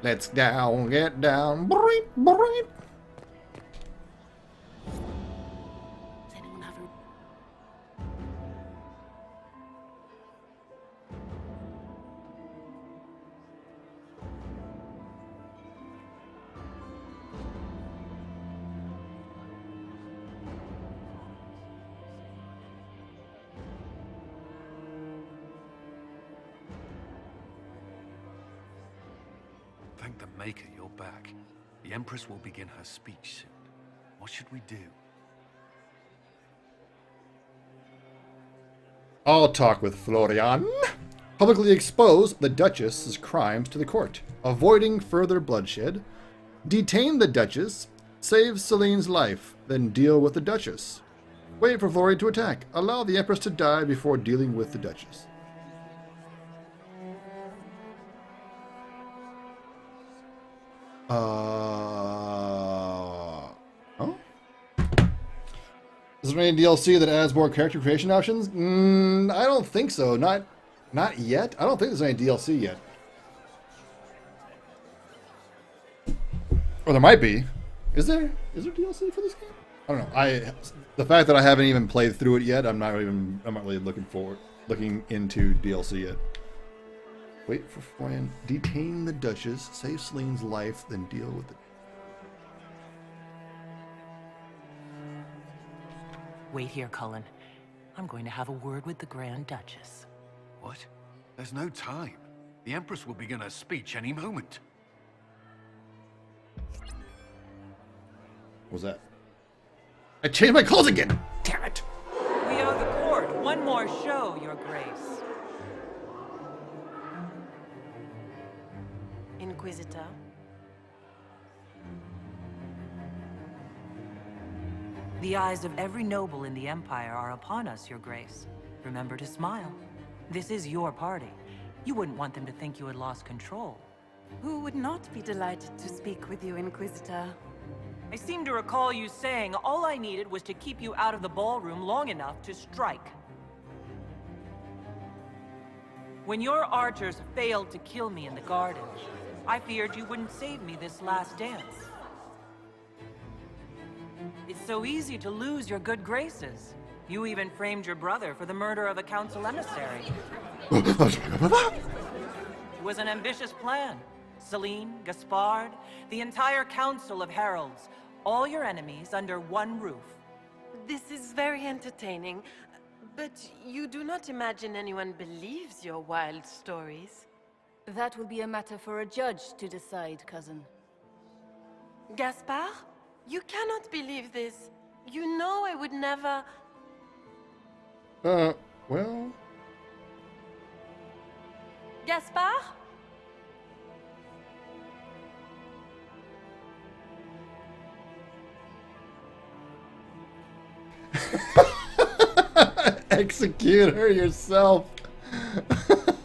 S1: Let's get down. Breep, breep.
S4: Thank the Maker you're back. The Empress will begin her speech soon. What should we do?
S1: I'll talk with Florian. Publicly expose the Duchess's crimes to the court, avoiding further bloodshed. Detain the Duchess, save Celine's life, then deal with the Duchess. Wait for Florian to attack. Allow the Empress to die before dealing with the Duchess. Oh? Is there any DLC that adds more character creation options? I don't think so. Not yet. I don't think there's any DLC yet. Or there might be. Is there DLC for this game? I don't know. The fact that I haven't even played through it yet, I'm not really looking into DLC yet. Wait for Florian. Detain the Duchess. Save Celine's life, then deal with it.
S5: Wait here, Cullen. I'm going to have a word with the Grand Duchess.
S4: What? There's no time. The Empress will begin her speech any moment.
S1: What was that? I changed my clothes again! Damn it!
S5: We owe the court one more show, Your Grace.
S13: Inquisitor.
S5: The eyes of every noble in the Empire are upon us, Your Grace. Remember to smile. This is your party. You wouldn't want them to think you had lost control.
S14: Who would not be delighted to speak with you, Inquisitor?
S5: I seem to recall you saying all I needed was to keep you out of the ballroom long enough to strike. When your archers failed to kill me in the garden, I feared you wouldn't save me this last dance. It's so easy to lose your good graces. You even framed your brother for the murder of a council emissary. It was an ambitious plan. Celine, Gaspard, the entire council of heralds, all your enemies under one roof.
S13: This is very entertaining, but you do not imagine anyone believes your wild stories.
S19: That will be a matter for a judge to decide, cousin.
S13: Gaspard? You cannot believe this. You know I would never...
S1: Well...
S13: Gaspard?
S1: Execute her yourself.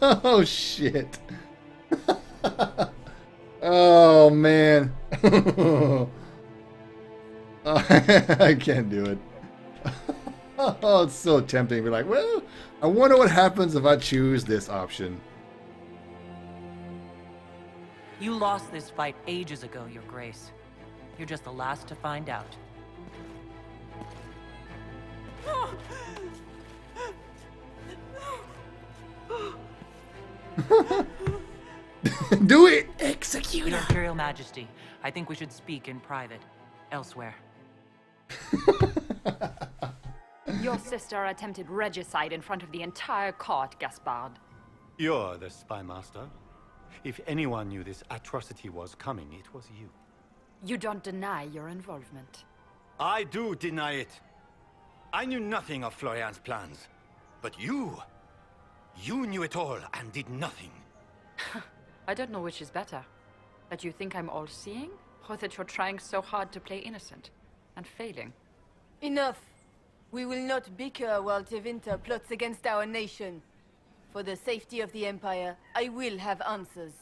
S1: Oh shit. Oh man. I can't do it. Oh, it's so tempting to be like, well, I wonder what happens if I choose this option.
S5: You lost this fight ages ago, Your Grace. You're just the last to find out.
S1: Do it! Execute
S5: Your
S1: her!
S5: Imperial Majesty, I think we should speak in private. Elsewhere.
S10: Your sister attempted regicide in front of the entire court, Gaspard.
S20: You're the spy master. If anyone knew this atrocity was coming, it was you.
S10: You don't deny your involvement.
S20: I do deny it. I knew nothing of Florian's plans. But you knew it all and did nothing.
S10: I don't know which is better. That you think I'm all-seeing, or that you're trying so hard to play innocent and failing.
S19: Enough. We will not bicker while Tevinter plots against our nation. For the safety of the Empire, I will have answers.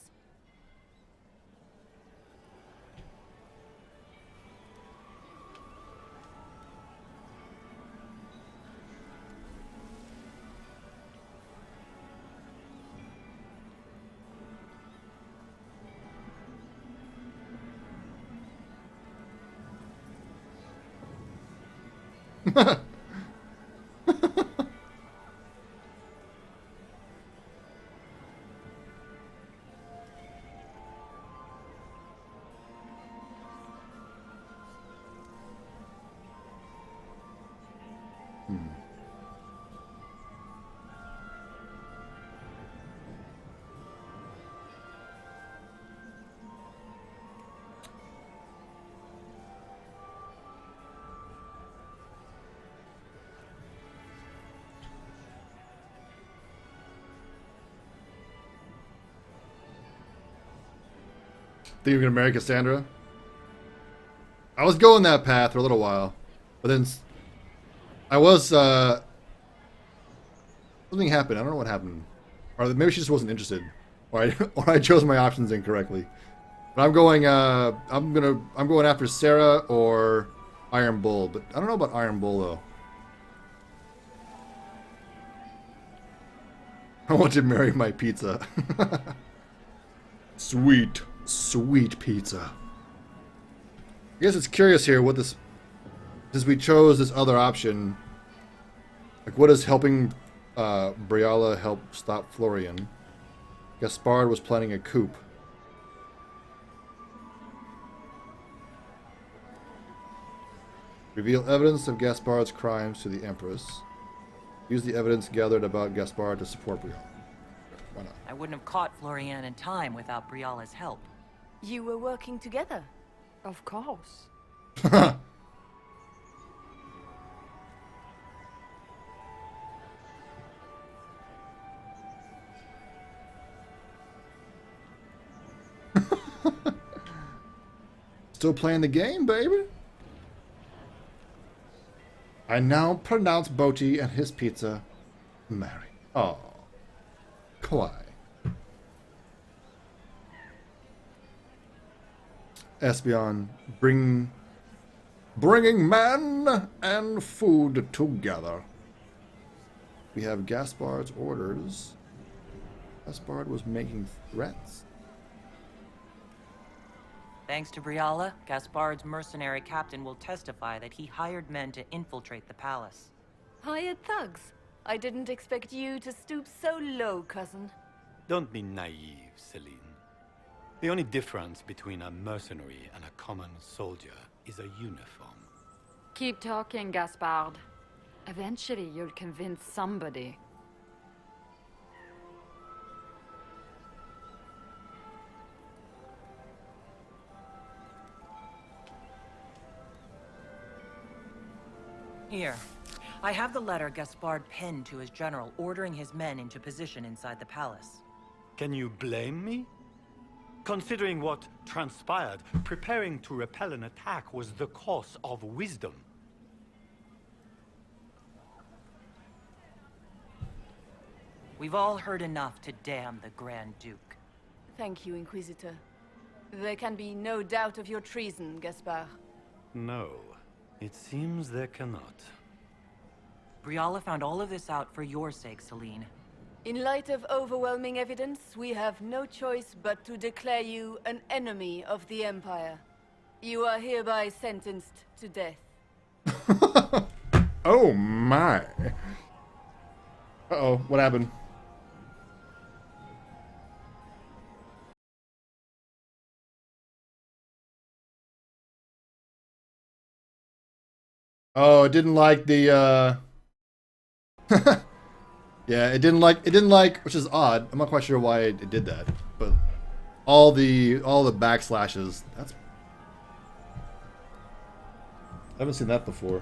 S1: Think you're gonna marry Cassandra? I was going that path for a little while, but then I was something happened. I don't know what happened, or maybe she just wasn't interested, or I chose my options incorrectly. But I'm going after Sarah or Iron Bull, but I don't know about Iron Bull though. I want to marry my pizza. Sweet pizza. I guess it's curious here what this, since we chose this other option, like what is helping Briala help stop Florian? Gaspard was planning a coup. Reveal evidence of Gaspard's crimes to the Empress. Use the evidence gathered about Gaspard to support Briala. Why not?
S5: I wouldn't have caught Florian in time without Briala's help.
S19: You were working together.
S10: Of course.
S1: Still playing the game, baby. I now pronounce Boti and his pizza married. Oh, kawaii. Espeon, bringing man and food together. We have Gaspard's orders. Gaspard was making threats.
S5: Thanks to Briala, Gaspard's mercenary captain will testify that he hired men to infiltrate the palace.
S19: Hired thugs? I didn't expect you to stoop so low, cousin.
S20: Don't be naive, Celine. The only difference between a mercenary and a common soldier is a uniform.
S10: Keep talking, Gaspard. Eventually, you'll convince somebody.
S5: Here. I have the letter Gaspard penned to his general ordering his men into position inside the palace.
S20: Can you blame me? Considering what transpired, preparing to repel an attack was the course of wisdom.
S5: We've all heard enough to damn the Grand Duke.
S19: Thank you, Inquisitor. There can be no doubt of your treason, Gaspard.
S20: No, it seems there cannot.
S5: Briala found all of this out for your sake, Celine.
S19: In light of overwhelming evidence, we have no choice but to declare you an enemy of the Empire. You are hereby sentenced to death.
S1: Oh my. Uh-oh, what happened? Oh, it didn't like the yeah, it didn't like, which is odd. I'm not quite sure why it did that, but all the backslashes, that's, I haven't seen that before.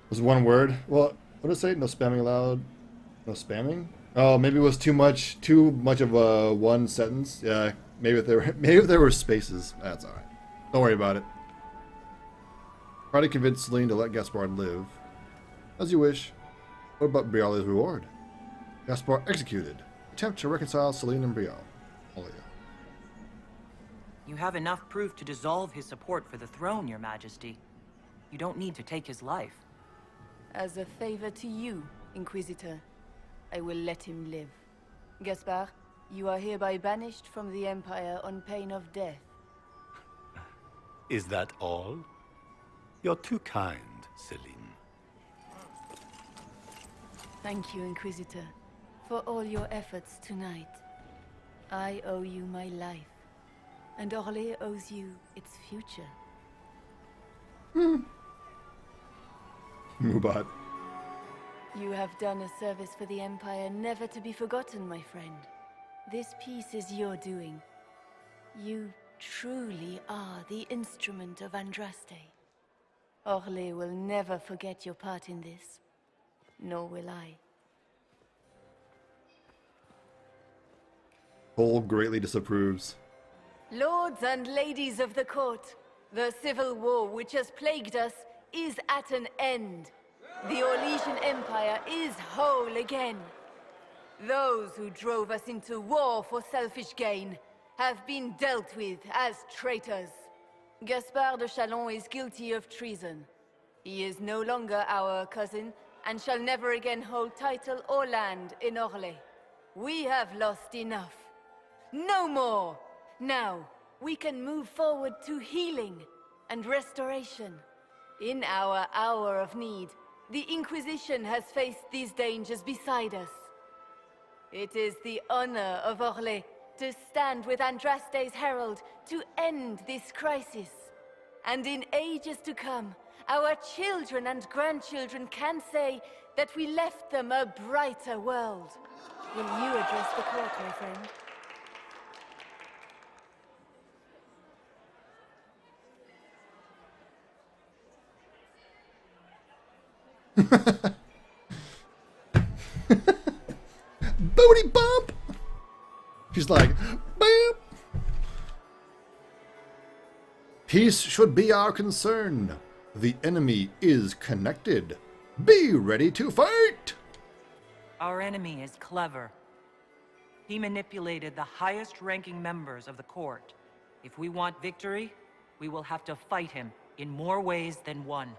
S1: Was one word? Well, what did it say? No spamming allowed. No spamming? Oh, maybe it was too much of a one sentence. Yeah, maybe if there were spaces. That's all right. Don't worry about it. Try to convince Celine to let Gaspard live. As you wish. What about Briale's reward? Gaspard executed. Attempt to reconcile Celine and Briale.
S5: You have enough proof to dissolve his support for the throne, Your Majesty. You don't need to take his life.
S19: As a favor to you, Inquisitor, I will let him live. Gaspard, you are hereby banished from the Empire on pain of death.
S20: Is that all? You're too kind, Celine.
S19: Thank you, Inquisitor, for all your efforts tonight. I owe you my life, and Orlais owes you its future.
S1: Mubat.
S19: You have done a service for the Empire never to be forgotten, my friend. This piece is your doing. You truly are the instrument of Andraste. Orlais will never forget your part in this, nor will I.
S1: Cole greatly disapproves.
S19: Lords and ladies of the court, the civil war which has plagued us is at an end. The Orlesian Empire is whole again. Those who drove us into war for selfish gain have been dealt with as traitors. Gaspard de Chalon is guilty of treason. He is no longer our cousin and shall never again hold title or land in Orlais. We have lost enough. No more! Now, we can move forward to healing and restoration. In our hour of need, the Inquisition has faced these dangers beside us. It is the honor of Orlais to stand with Andraste's herald to end this crisis. And in ages to come, our children and grandchildren can say that we left them a brighter world. Will you address the court, my friend?
S1: Booty bump! She's like, bam! Peace should be our concern. The enemy is connected. Be ready to fight!
S5: Our enemy is clever. He manipulated the highest-ranking members of the court. If we want victory, we will have to fight him in more ways than one.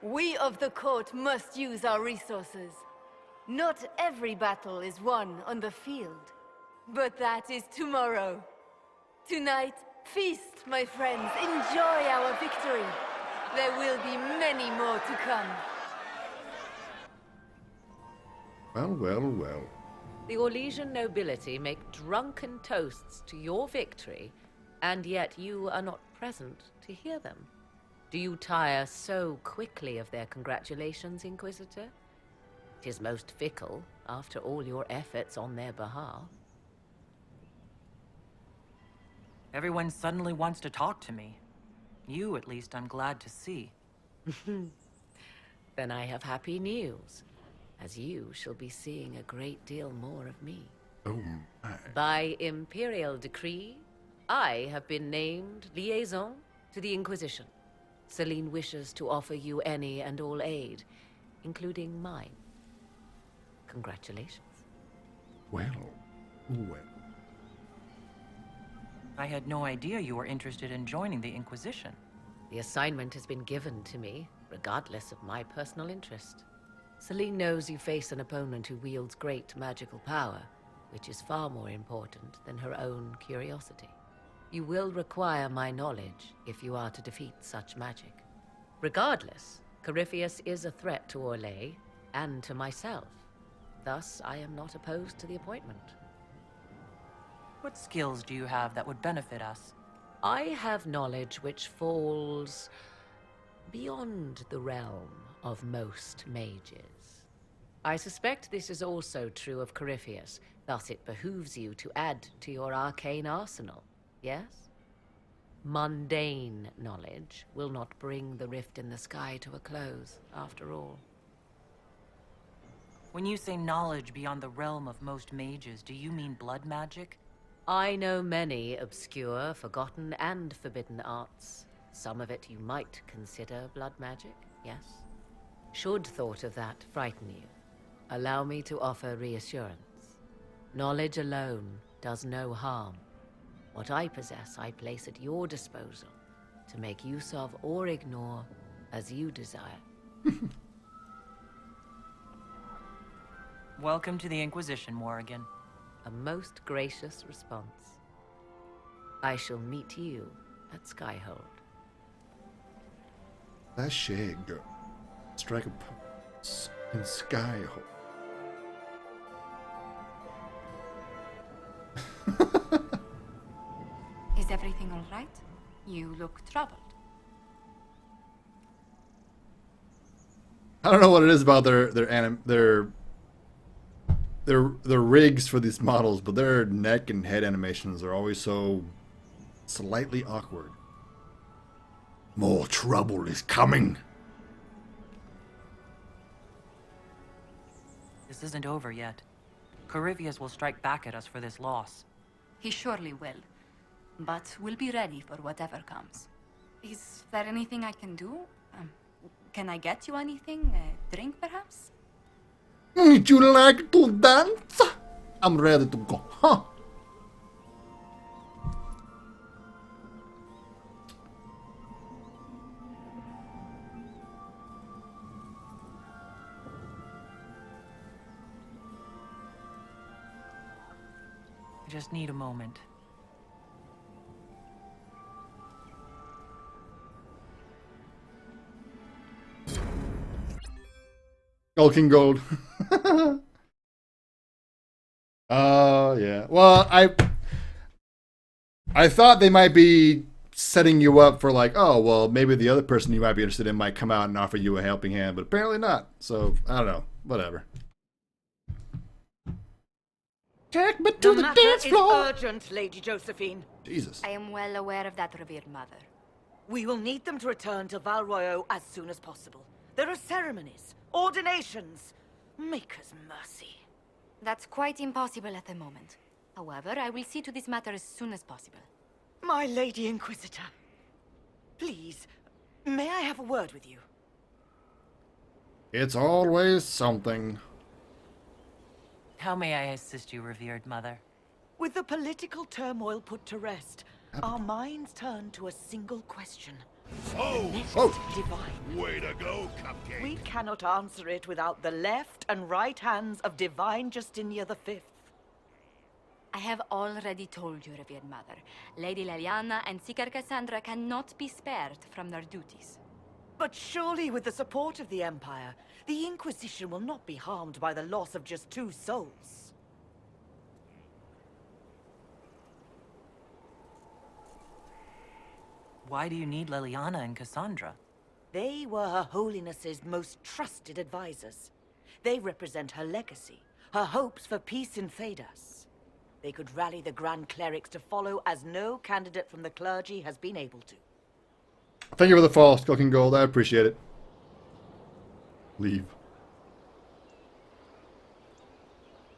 S19: We of the court must use our resources. Not every battle is won on the field. But that is tomorrow. Tonight, feast, my friends. Enjoy our victory. There will be many more to come.
S1: Well, well, well.
S7: The Orlesian nobility make drunken toasts to your victory, and yet you are not present to hear them. Do you tire so quickly of their congratulations, Inquisitor? 'Tis most fickle, after all your efforts on their behalf.
S5: Everyone suddenly wants to talk to me. You, at least, I'm glad to see.
S7: Then I have happy news, as you shall be seeing a great deal more of me.
S1: Oh my.
S7: By imperial decree, I have been named liaison to the Inquisition. Celine wishes to offer you any and all aid, including mine. Congratulations.
S1: Well, well.
S5: I had no idea you were interested in joining the Inquisition.
S7: The assignment has been given to me, regardless of my personal interest. Celine knows you face an opponent who wields great magical power, which is far more important than her own curiosity. You will require my knowledge if you are to defeat such magic. Regardless, Corypheus is a threat to Orlais and to myself. Thus, I am not opposed to the appointment.
S5: What skills do you have that would benefit us?
S7: I have knowledge which falls beyond the realm of most mages. I suspect this is also true of Corypheus, thus it behooves you to add to your arcane arsenal, yes? Mundane knowledge will not bring the rift in the sky to a close, after all.
S5: When you say knowledge beyond the realm of most mages, do you mean blood magic?
S7: I know many obscure, forgotten, and forbidden arts. Some of it you might consider blood magic, yes? Should thought of that frighten you, allow me to offer reassurance. Knowledge alone does no harm. What I possess, I place at your disposal to make use of or ignore as you desire.
S5: Welcome to the Inquisition, Morrigan.
S7: A most gracious response. I shall meet you at Skyhold.
S1: That shag. Strike a in Skyhold.
S15: Is everything all right? You look troubled.
S1: I don't know what it is about their rigs for these models, but their neck and head animations are always so slightly awkward. More trouble is coming.
S5: This isn't over yet. Corypheus will strike back at us for this loss.
S15: He surely will. But we'll be ready for whatever comes. Is there anything I can do? Can I get you anything? A drink, perhaps?
S1: Would you like to dance? I'm ready to go. Huh?
S5: I just need a moment.
S1: King Gold. Oh, yeah. Well, I thought they might be setting you up for like, oh, well, maybe the other person you might be interested in might come out and offer you a helping hand, but apparently not. So, I don't know. Whatever. Take me to the dance floor.
S21: Is urgent, Lady Josephine.
S1: Jesus.
S15: I am well aware of that, revered mother.
S21: We will need them to return to Val Royeaux as soon as possible. There are ceremonies, ordinations. Make us mercy.
S15: That's quite impossible at the moment. However, I will see to this matter as soon as possible.
S21: My Lady Inquisitor, please, may I have a word with you?
S1: It's always something.
S5: How may I assist you, revered mother?
S21: With the political turmoil put to rest, our minds turn to a single question.
S1: Oh!
S21: Divine.
S9: Way to go, Cupcake.
S21: We cannot answer it without the left and right hands of Divine Justinia V.
S15: I have already told you, revered mother. Lady Leliana and Seeker Cassandra cannot be spared from their duties.
S21: But surely with the support of the Empire, the Inquisition will not be harmed by the loss of just 2 souls.
S5: Why do you need Liliana and Cassandra?
S21: They were Her Holiness's most trusted advisors. They represent her legacy, her hopes for peace in Thedas. They could rally the Grand Clerics to follow as no candidate from the clergy has been able to.
S1: Thank you for the fall, Skulking Gold. I appreciate it. Leave.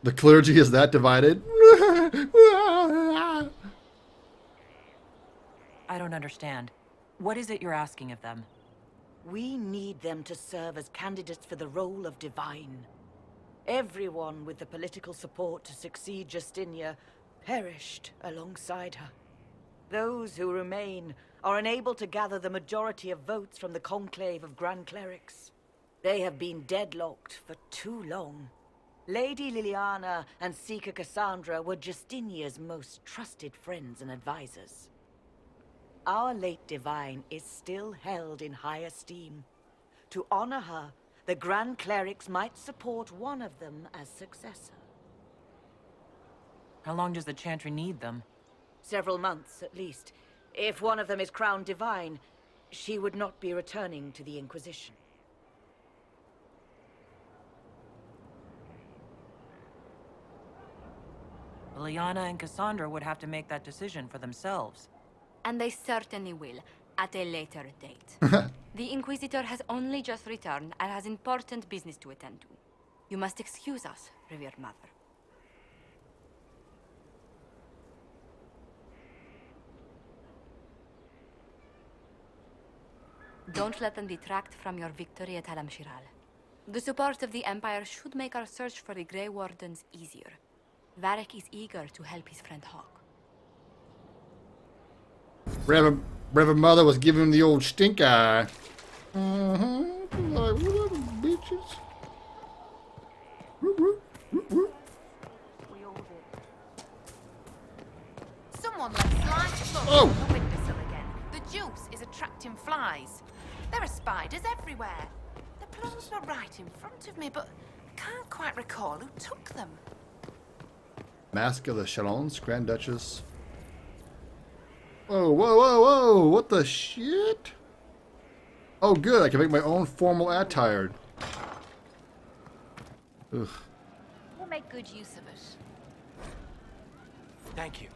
S1: The clergy is that divided?
S5: I don't understand. What is it you're asking of them?
S21: We need them to serve as candidates for the role of Divine. Everyone with the political support to succeed Justinia perished alongside her. Those who remain are unable to gather the majority of votes from the conclave of Grand Clerics. They have been deadlocked for too long. Lady Liliana and Seeker Cassandra were Justinia's most trusted friends and advisors. Our late Divine is still held in high esteem. To honor her, the Grand Clerics might support one of them as successor.
S5: How long does the Chantry need them?
S21: Several months, at least. If one of them is crowned Divine, she would not be returning to the Inquisition.
S5: Liliana and Cassandra would have to make that decision for themselves.
S15: And they certainly will, at a later date. The Inquisitor has only just returned and has important business to attend to. You must excuse us, revered mother. Don't let them detract from your victory at Alam-Shiral. The support of the Empire should make our search for the Grey Wardens easier. Varric is eager to help his friend Hawk.
S1: Reverend Mother was giving him the old stink eye. Mm-hmm. Like, whatever, bitches.
S6: Someone left slice slugs
S1: Oh.
S6: on the windowsill again. The juice is attracting flies. There are spiders everywhere. The plums were right in front of me, but I can't quite recall who took them.
S1: Mask of the Chalons, Grand Duchess. Whoa, whoa, whoa, whoa! What the shit? Oh, good. I can make my own formal attire. Ugh.
S15: We'll make good use of it.
S11: Thank you.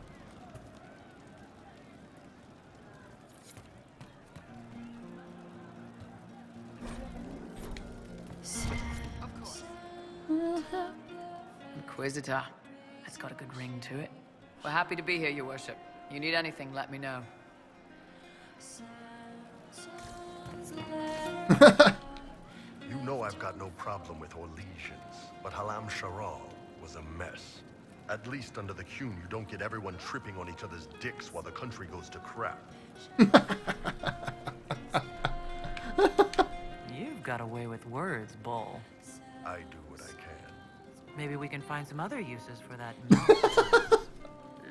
S6: Of course.
S16: Inquisitor. It's got a good ring to it. We're happy to be here, Your Worship. You need anything, let me know.
S17: You know I've got no problem with Orlesians, but Alam-Shiral was a mess. At least under the Qun, you don't get everyone tripping on each other's dicks while the country goes to crap.
S5: You've got a way with words, Bull.
S17: I do what I can.
S5: Maybe we can find some other uses for that.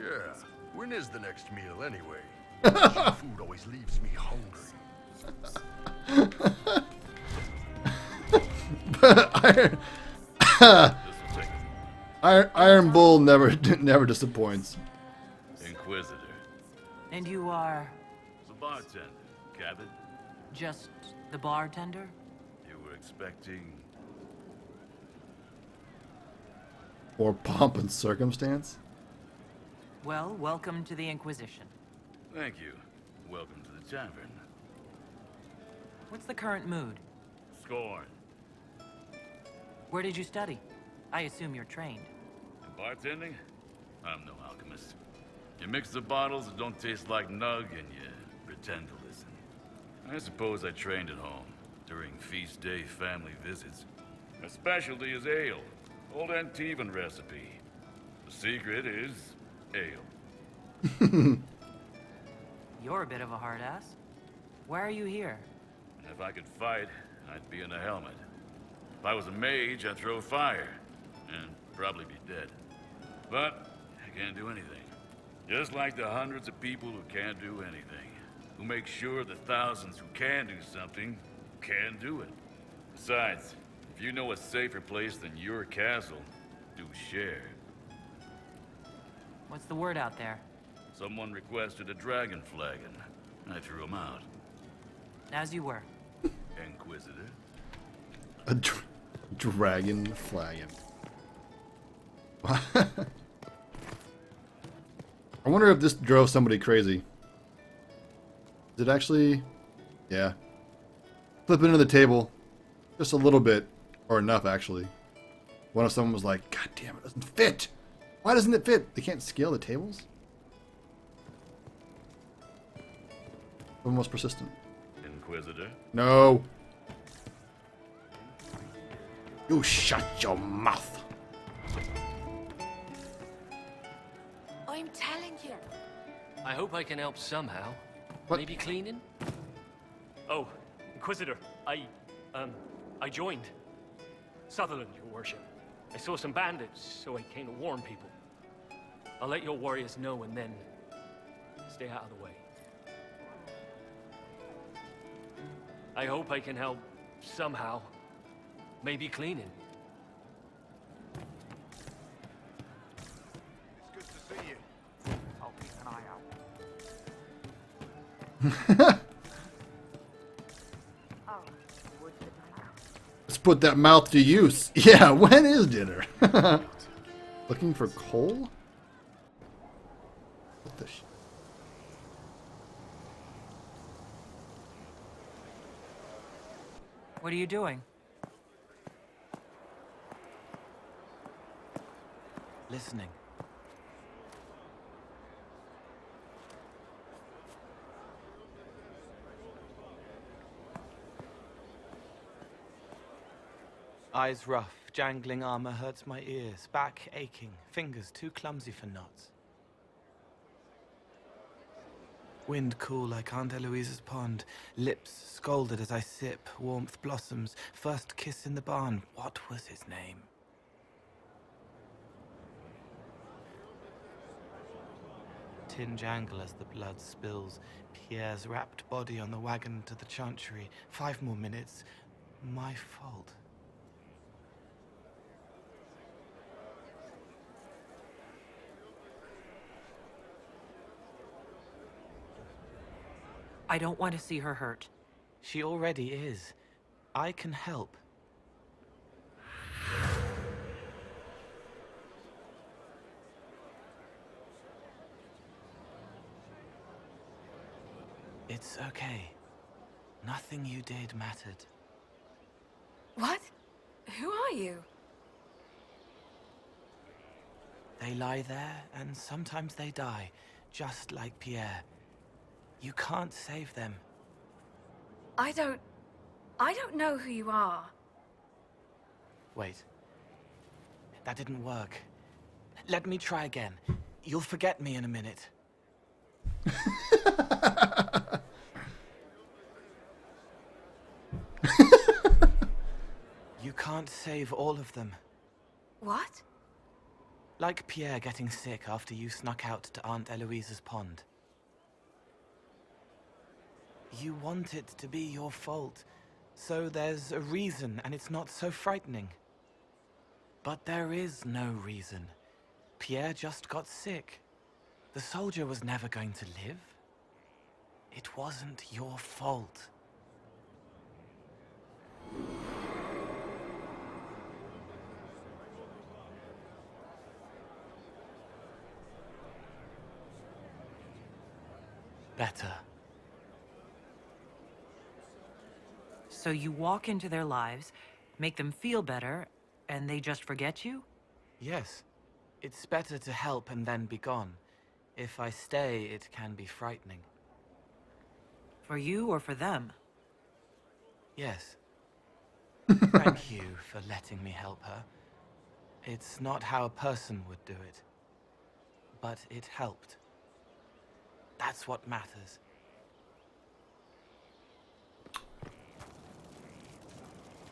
S17: Yeah. When is the next meal, anyway? Food always leaves me hungry.
S1: Iron Bull never disappoints.
S22: Inquisitor.
S5: And you are?
S22: The bartender, Cabot.
S5: Just the bartender?
S22: You were expecting...
S1: Or pomp and circumstance?
S5: Well, welcome to the Inquisition.
S22: Thank you. Welcome to the tavern.
S5: What's the current mood?
S22: Scorn.
S5: Where did you study? I assume you're trained.
S22: In bartending? I'm no alchemist. You mix the bottles that don't taste like nug and you pretend to listen. I suppose I trained at home, during feast day family visits. My specialty is ale. Old Antivan recipe. The secret is ale.
S5: You're a bit of a hard ass. Why are you here?
S22: If I could fight, I'd be in a helmet. If I was a mage, I'd throw fire. And probably be dead. But I can't do anything. Just like the hundreds of people who can't do anything. Who make sure the thousands who can do something can do it. Besides, if you know a safer place than your castle, do share.
S5: What's the word out there?
S22: Someone requested a dragon flagon. I threw him out.
S5: As you were.
S22: Inquisitor.
S1: A dragon flagon. I wonder if this drove somebody crazy. Did it actually? Yeah. Flip it into the table. Just a little bit. Or enough, actually. What if someone was like, God damn, it doesn't fit! Why doesn't it fit? They can't scale the tables? Almost persistent.
S22: Inquisitor?
S1: No. You shut your mouth.
S2: I'm telling you.
S12: I hope I can help somehow.
S1: What?
S12: Maybe cleaning?
S23: Oh, Inquisitor, I joined. Sutherland, your worship. I saw some bandits, so I came to warn people. I'll let your warriors know and then stay out of the way. I hope I can help somehow. Maybe cleaning.
S9: It's good to see you.
S23: I'll keep an eye out.
S1: Let's put that mouth to use. Yeah, when is dinner? Looking for coal? What the
S5: What are you doing?
S24: Listening. Eyes rough, jangling armor hurts my ears, back aching, fingers too clumsy for knots. Wind cool like Aunt Eloise's pond, lips scalded as I sip, warmth blossoms, first kiss in the barn, what was his name? Tin jangle as the blood spills, Pierre's wrapped body on the wagon to the chantry, 5 more minutes, my fault.
S5: I don't want to see her hurt.
S24: She already is. I can help. It's okay. Nothing you did mattered.
S19: What? Who are you?
S24: They lie there, and sometimes they die, just like Pierre. You can't save them.
S19: I don't know who you are.
S24: Wait. That didn't work. Let me try again. You'll forget me in a minute. You can't save all of them.
S19: What?
S24: Like Pierre getting sick after you snuck out to Aunt Eloise's pond. You want it to be your fault, so there's a reason and it's not so frightening. But there is no reason. Pierre just got sick. The soldier was never going to live. It wasn't your fault. Better.
S5: So you walk into their lives, make them feel better, and they just forget you?
S24: Yes. It's better to help and then be gone. If I stay, it can be frightening.
S5: For you or for them?
S24: Yes. Thank you for letting me help her. It's not how a person would do it. But it helped. That's what matters.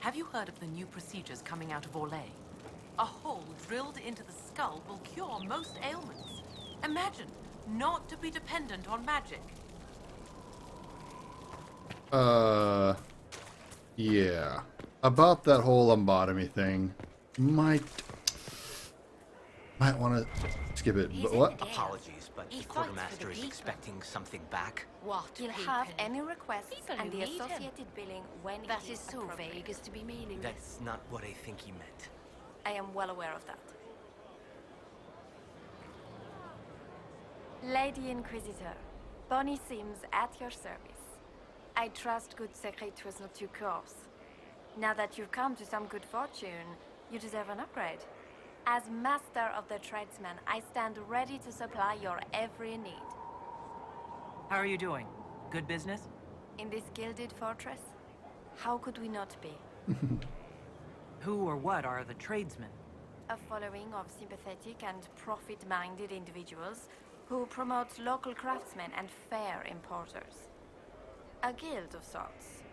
S5: Have you heard of the new procedures coming out of Orlais? A hole drilled into the skull will cure most ailments. Imagine not to be dependent on magic.
S1: Yeah. About that whole lobotomy thing, might want to skip it. But what?
S3: Apologies, but the quartermaster is expecting something back.
S15: What? He'll have any requests
S19: People
S15: and
S19: who
S15: the
S19: need him.
S15: associated billing when
S19: That
S15: it
S19: is so
S15: appropriate.
S19: vague as to be meaningless.
S3: That's not what I think he meant.
S15: I am well aware of that. Lady Inquisitor, Bonnie Sims at your service. I trust good secret was not too coarse. Now that you've come to some good fortune, you deserve an upgrade. As master of the tradesman, I stand ready to supply your every need.
S5: How are you doing? Good business?
S15: In this gilded fortress, how could we not be?
S5: Who or what are the tradesmen?
S15: A following of sympathetic and profit-minded individuals who promote local craftsmen and fair importers. A guild of sorts.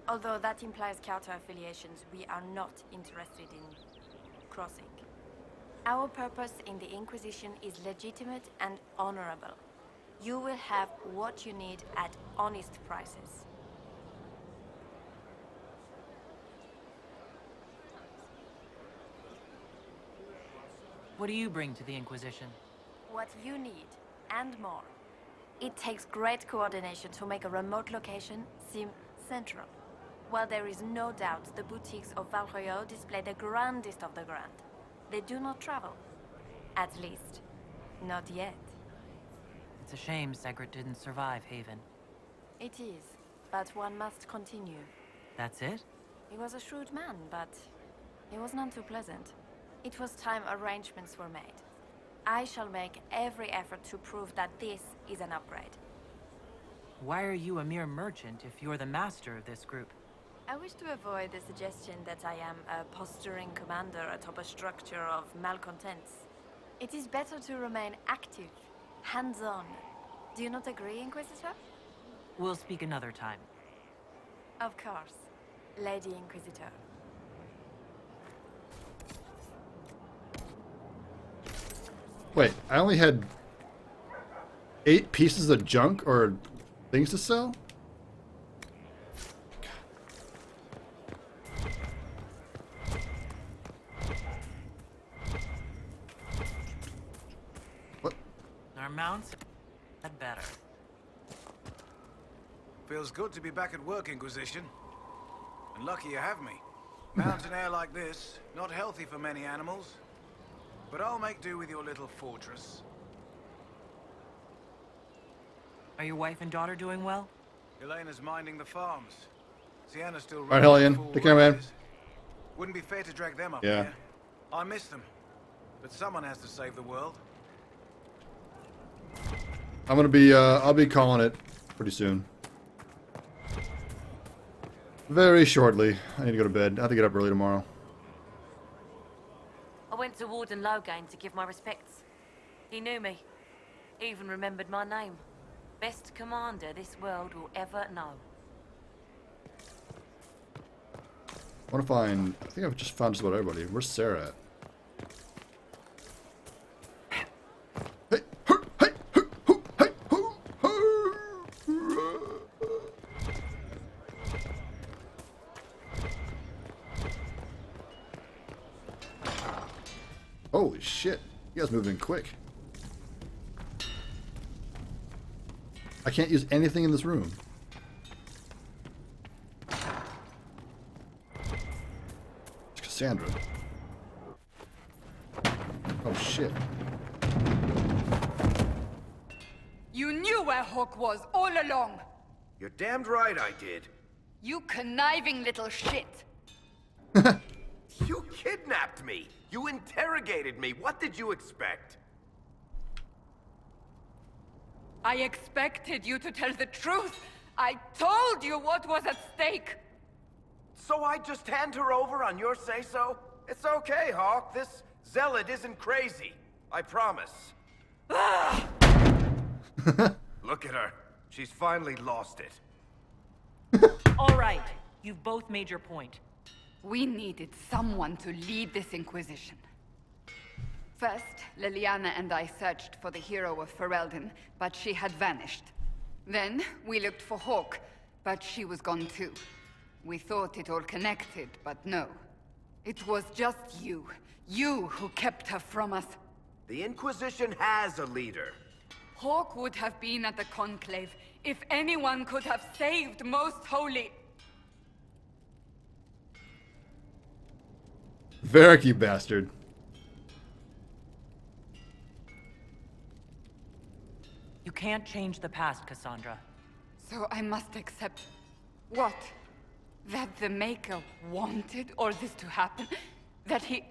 S15: Although that implies counter-affiliations we are not interested in crossing. Our purpose in the Inquisition is legitimate and honorable. You will have what you need at honest prices.
S5: What do you bring to the Inquisition?
S15: What you need, and more. It takes great coordination to make a remote location seem central. While there is no doubt the boutiques of Valroyo display the grandest of the grand, they do not travel. At least, not yet.
S5: It's a shame Segret didn't survive Haven.
S15: It is, but one must continue.
S5: That's it?
S15: He was a shrewd man, but he was none too pleasant. It was time arrangements were made. I shall make every effort to prove that this is an upgrade.
S5: Why are you a mere merchant if you're the master of this group?
S15: I wish to avoid the suggestion that I am a posturing commander atop a structure of malcontents. It is better to remain active, hands-on. Do you not agree, Inquisitor?
S5: We'll speak another time.
S15: Of course, Lady Inquisitor.
S1: Wait, I only had 8 pieces of junk or things to sell? What?
S5: Our mounts had better.
S4: Feels good to be back at work, Inquisition. And lucky you have me. Mountain air like this, not healthy for many animals. But I'll make do with your little fortress.
S5: Are your wife and daughter doing well?
S4: Elena's minding the farms. Sienna's still
S1: Alright, Hellion. Take care, man.
S4: Wouldn't be fair to drag them up
S1: Yeah.
S4: here. I miss them. But someone has to save the world.
S1: I'm gonna be, I'll be calling it pretty soon. Very shortly. I need to go to bed. I have to get up early tomorrow.
S8: I went to Warden Logain to give my respects. He knew me. He even remembered my name. Best commander this world will ever know.
S1: I want to find... I think I've just found just about everybody. Where's Sarah at? Holy shit. You guys moving quick. I can't use anything in this room. It's Cassandra. Oh shit.
S19: You knew where Hawk was all along.
S18: You're damned right I did.
S19: You conniving little shit.
S18: You kidnapped me. You interrogated me. What did you expect?
S19: I expected you to tell the truth. I told you what was at stake.
S18: So I just hand her over on your say-so? It's okay, Hawk. This zealot isn't crazy. I promise. Look at her. She's finally lost it.
S5: All right, you've both made your point.
S10: We needed someone to lead this Inquisition. First, Liliana and I searched for the hero of Ferelden, but she had vanished. Then, we looked for Hawke, but she was gone too. We thought it all connected, but no. It was just you. You who kept her from us.
S18: The Inquisition has a leader.
S10: Hawke would have been at the Conclave if anyone could have saved Most Holy...
S1: Varric, you bastard.
S5: You can't change the past, Cassandra.
S10: So I must accept... what? That the Maker wanted all this to happen? That he...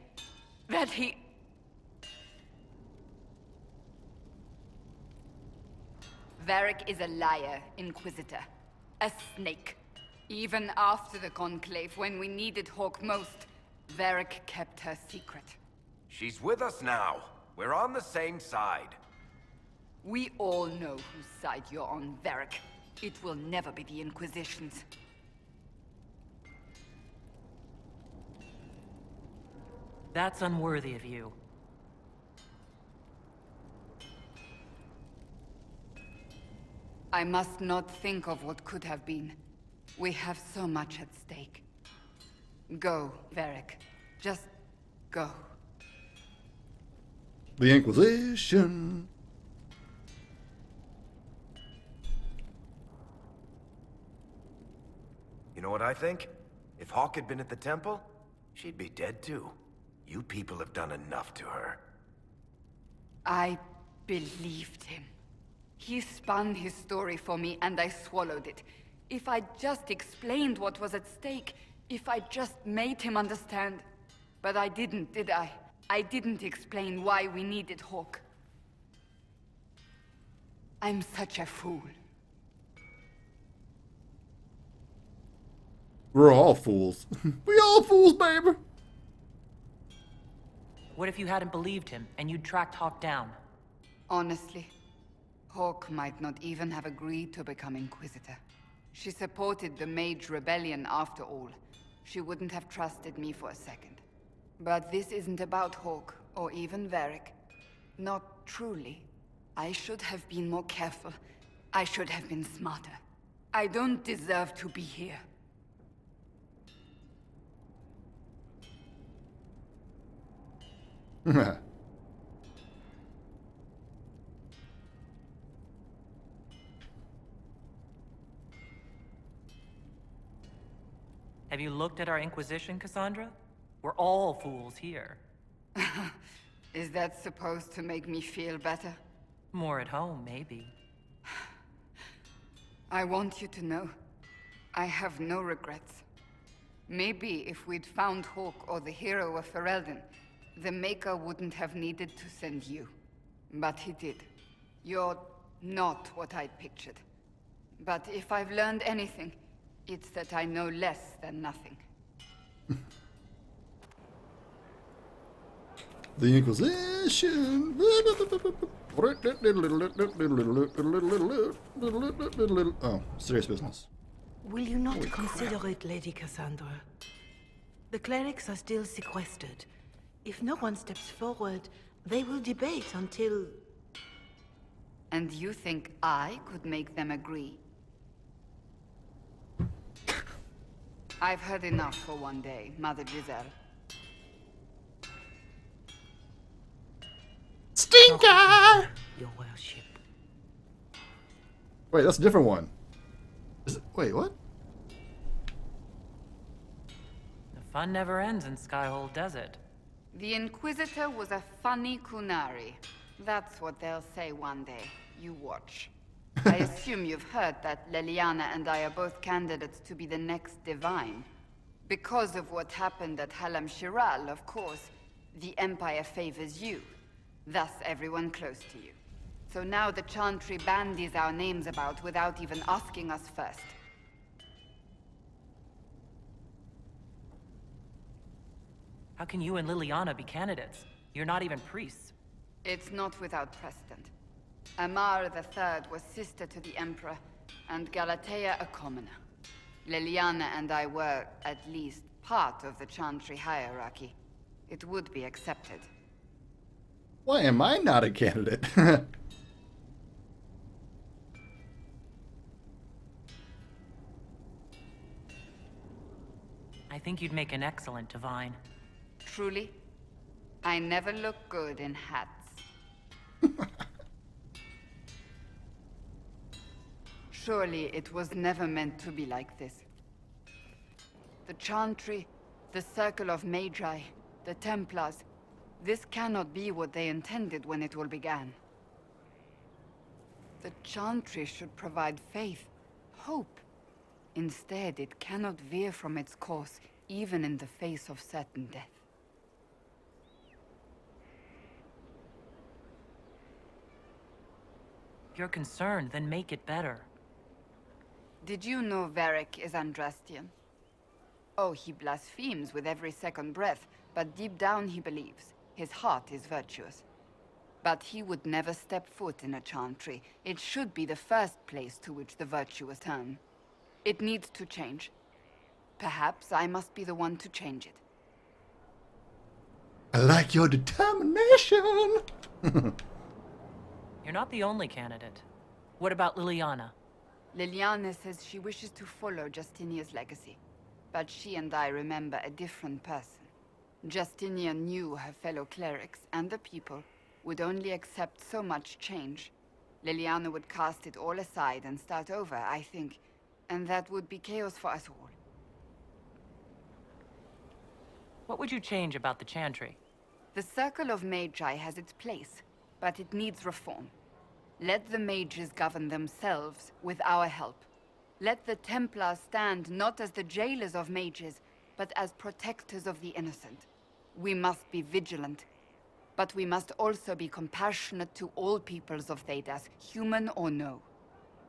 S10: Varric is a liar, Inquisitor. A snake. Even after the Conclave, when we needed Hawke most, Varric kept her secret.
S18: She's with us now. We're on the same side.
S10: We all know whose side you're on, Varric. It will never be the Inquisition's.
S5: That's unworthy of you.
S10: I must not think of what could have been. We have so much at stake. Go, Varric. Just go.
S1: The Inquisition.
S18: You know what I think? If Hawke had been at the temple, she'd be dead too. You people have done enough to her.
S10: I believed him. He spun his story for me, and I swallowed it. If I just explained what was at stake, if I just made him understand. But I didn't, did I? I didn't explain why we needed Hawke. I'm such a fool.
S1: We're all fools. We all fools, baby.
S5: What if you hadn't believed him, and you'd tracked Hawke down?
S10: Honestly, Hawke might not even have agreed to become Inquisitor. She supported the Mage Rebellion after all. She wouldn't have trusted me for a second. But this isn't about Hawke, or even Varric. Not truly. I should have been more careful. I should have been smarter. I don't deserve to be here.
S5: Have you looked at our Inquisition, Cassandra? We're all fools here.
S10: Is that supposed to make me feel better?
S5: More at home, maybe.
S10: I want you to know, I have no regrets. Maybe if we'd found Hawke or the hero of Ferelden, the Maker wouldn't have needed to send you. But he did. You're not what I'd pictured. But if I've learned anything, it's that I know less than nothing.
S1: The Inquisition. Oh, serious business.
S13: Will you not consider it, Lady Cassandra? The clerics are still sequestered. If no one steps forward, they will debate until...
S10: And you think I could make them agree? I've heard enough for one day, Mother Giselle.
S1: Stinker!
S13: Your worship.
S1: Wait, that's a different one. Wait, what?
S5: The fun never ends in Skyhole Desert.
S10: The Inquisitor was a funny Kunari. That's what they'll say one day. You watch. I assume you've heard that Liliana and I are both candidates to be the next Divine. Because of what happened at Halam Shiral, of course, the Empire favors you. Thus, everyone close to you. So now the Chantry bandies our names about without even asking us first.
S5: How can you and Liliana be candidates? You're not even priests.
S10: It's not without precedent. Amar III was sister to the Emperor, and Galatea a commoner. Liliana and I were, at least, part of the Chantry hierarchy. It would be accepted.
S1: Why am I not a candidate?
S5: I think you'd make an excellent divine.
S10: Truly? I never look good in hats. Surely it was never meant to be like this. The Chantry, the Circle of Magi, the Templars. This cannot be what they intended when it all began. The Chantry should provide faith, hope. Instead, it cannot veer from its course, even in the face of certain death.
S5: If you're concerned, then make it better.
S10: Did you know Varric is Andrastian? Oh, he blasphemes with every second breath, but deep down he believes. His heart is virtuous. But he would never step foot in a Chantry. It should be the first place to which the virtuous turn. It needs to change. Perhaps I must be the one to change it.
S1: I like your determination.
S5: You're not the only candidate. What about Liliana?
S10: Liliana says she wishes to follow Justinia's legacy. But she and I remember a different person. Justinia knew her fellow clerics and the people would only accept so much change. Liliana would cast it all aside and start over, I think. And that would be chaos for us all.
S5: What would you change about the Chantry?
S10: The Circle of Magi has its place, but it needs reform. Let the mages govern themselves with our help. Let the Templars stand not as the jailers of mages, but as protectors of the innocent. We must be vigilant, but we must also be compassionate to all peoples of Thedas, human or no.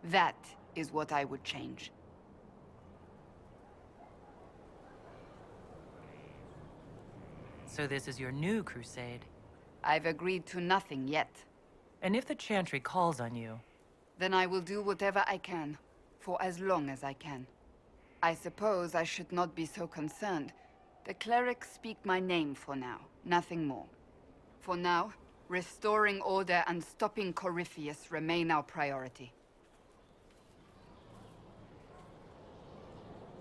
S10: That is what I would change.
S5: So this is your new crusade?
S10: I've agreed to nothing yet.
S5: And if the Chantry calls on you?
S10: Then I will do whatever I can, for as long as I can. I suppose I should not be so concerned. The clerics speak my name for now, nothing more. For now, restoring order and stopping Corypheus remain our priority.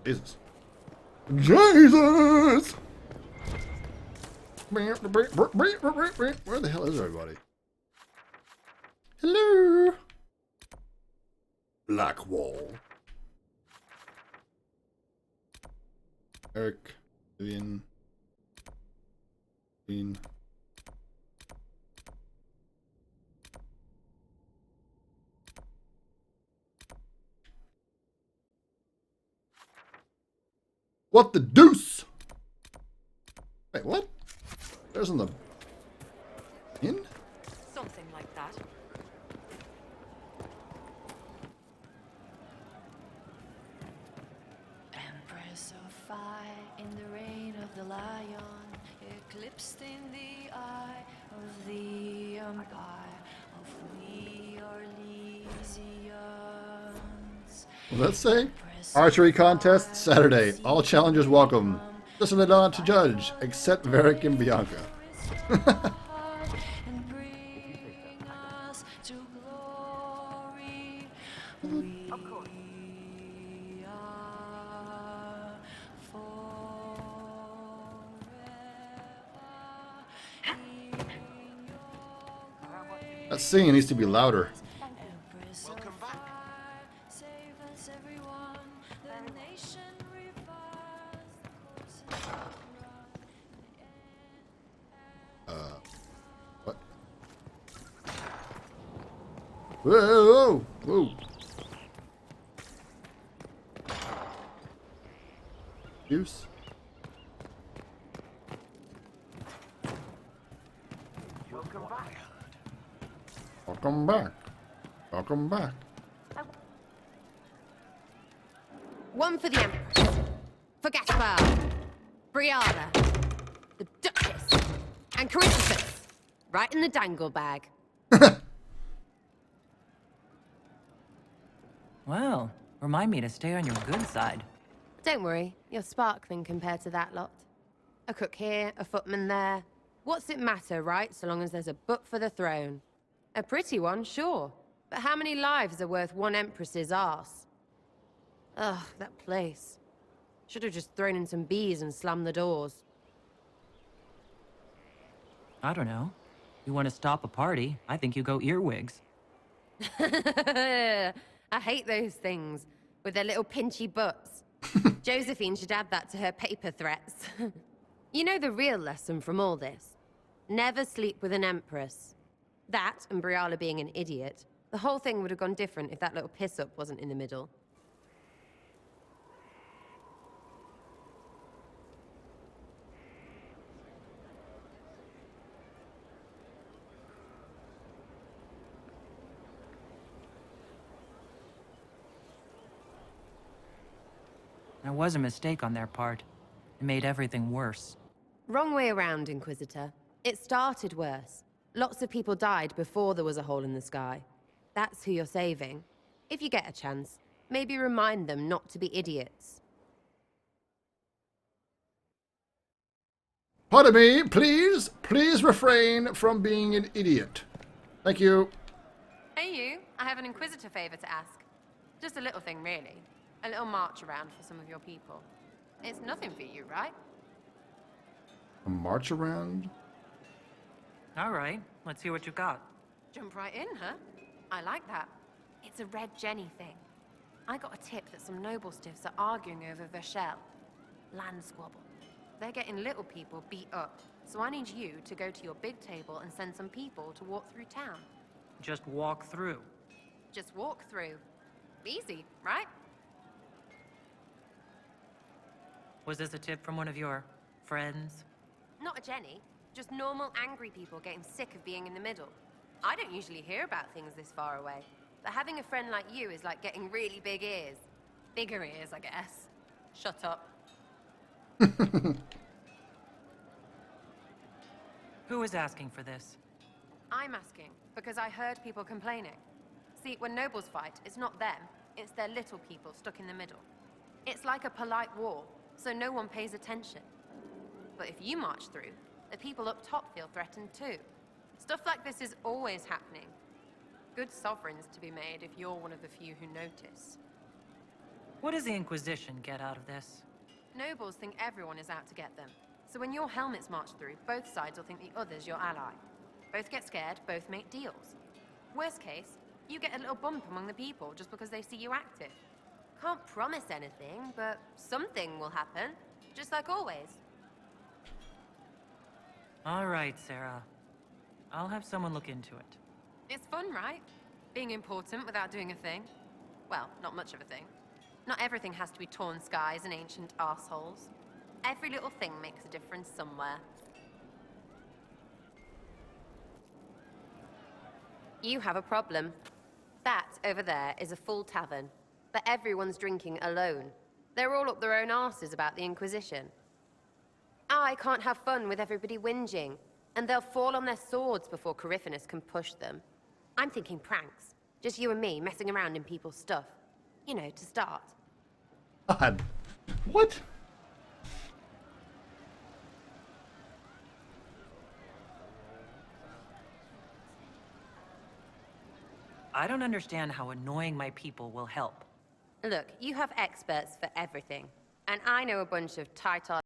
S1: Jesus. Jesus! Where the hell is everybody? Hello? Black Wall. Eric, Vivian, Dean. What the deuce? Wait, what? There's in the inn?
S8: Something like that.
S2: Empress of fire in the reign of the lion, eclipsed in the eye of the empire of we Orlesians.
S1: What does that say? Archery contest Saturday. All challengers welcome. Just let on to judge, except Varric and Bianca. That singing needs to be louder. What? Whoa, whoa, whoa. Juice. Welcome back. Welcome back.
S7: One for the Empress. For Gaspard. Brianna. The Duchess. And Corypheus. Right in the dangle bag.
S5: Well, remind me to stay on your good side.
S7: Don't worry, you're sparkling compared to that lot. A cook here, a footman there. What's it matter, right, so long as there's a butt for the throne? A pretty one, sure. But how many lives are worth one empress's arse? Ugh, that place. Should have just thrown in some bees and slammed the doors.
S5: I don't know. You want to stop a party? I think you go earwigs.
S7: I hate those things, with their little pinchy butts. Josephine should add that to her paper threats. You know the real lesson from all this? Never sleep with an empress. That, and Briala being an idiot. The whole thing would have gone different if that little piss-up wasn't in the middle.
S5: There was a mistake on their part. It made everything worse.
S7: Wrong way around, Inquisitor. It started worse. Lots of people died before there was a hole in the sky. That's who you're saving. If you get a chance, maybe remind them not to be idiots.
S1: Pardon me, please. Please refrain from being an idiot. Thank you.
S7: Hey you, I have an Inquisitor favor to ask. Just a little thing, really. A little march around for some of your people. It's nothing for you, right?
S1: A march around?
S5: All right, let's see what you got.
S7: Jump right in, huh? I like that. It's a Red Jenny thing. I got a tip that some noble stiffs are arguing over Vershel. Land squabble. They're getting little people beat up, so I need you to go to your big table and send some people to walk through town.
S5: Just walk through.
S7: Just walk through. Easy, right?
S5: Was this a tip from one of your friends?
S7: Not a Jenny. Just normal angry people getting sick of being in the middle. I don't usually hear about things this far away. But having a friend like you is like getting really big ears. Bigger ears, I guess. Shut up.
S5: Who is asking for this?
S7: I'm asking, because I heard people complaining. See, when nobles fight, it's not them, it's their little people stuck in the middle. It's like a polite war, so no one pays attention. But if you march through, the people up top feel threatened too. Stuff like this is always happening. Good sovereigns to be made if you're one of the few who notice.
S5: What does the Inquisition get out of this?
S7: Nobles think everyone is out to get them. So when your helmets march through, both sides will think the other's your ally. Both get scared, both make deals. Worst case, you get a little bump among the people just because they see you active. Can't promise anything, but something will happen. Just like always.
S5: All right, Sarah. I'll have someone look into it.
S7: It's fun, right? Being important without doing a thing. Well, not much of a thing. Not everything has to be torn skies and ancient arseholes. Every little thing makes a difference somewhere. You have a problem. That over there is a full tavern, but everyone's drinking alone. They're all up their own arses about the Inquisition. I can't have fun with everybody whinging, and they'll fall on their swords before Corypheus can push them. I'm thinking pranks. Just you and me messing around in people's stuff. You know, to start.
S1: God. What?
S5: I don't understand how annoying my people will help.
S7: Look, you have experts for everything. And I know a bunch of tight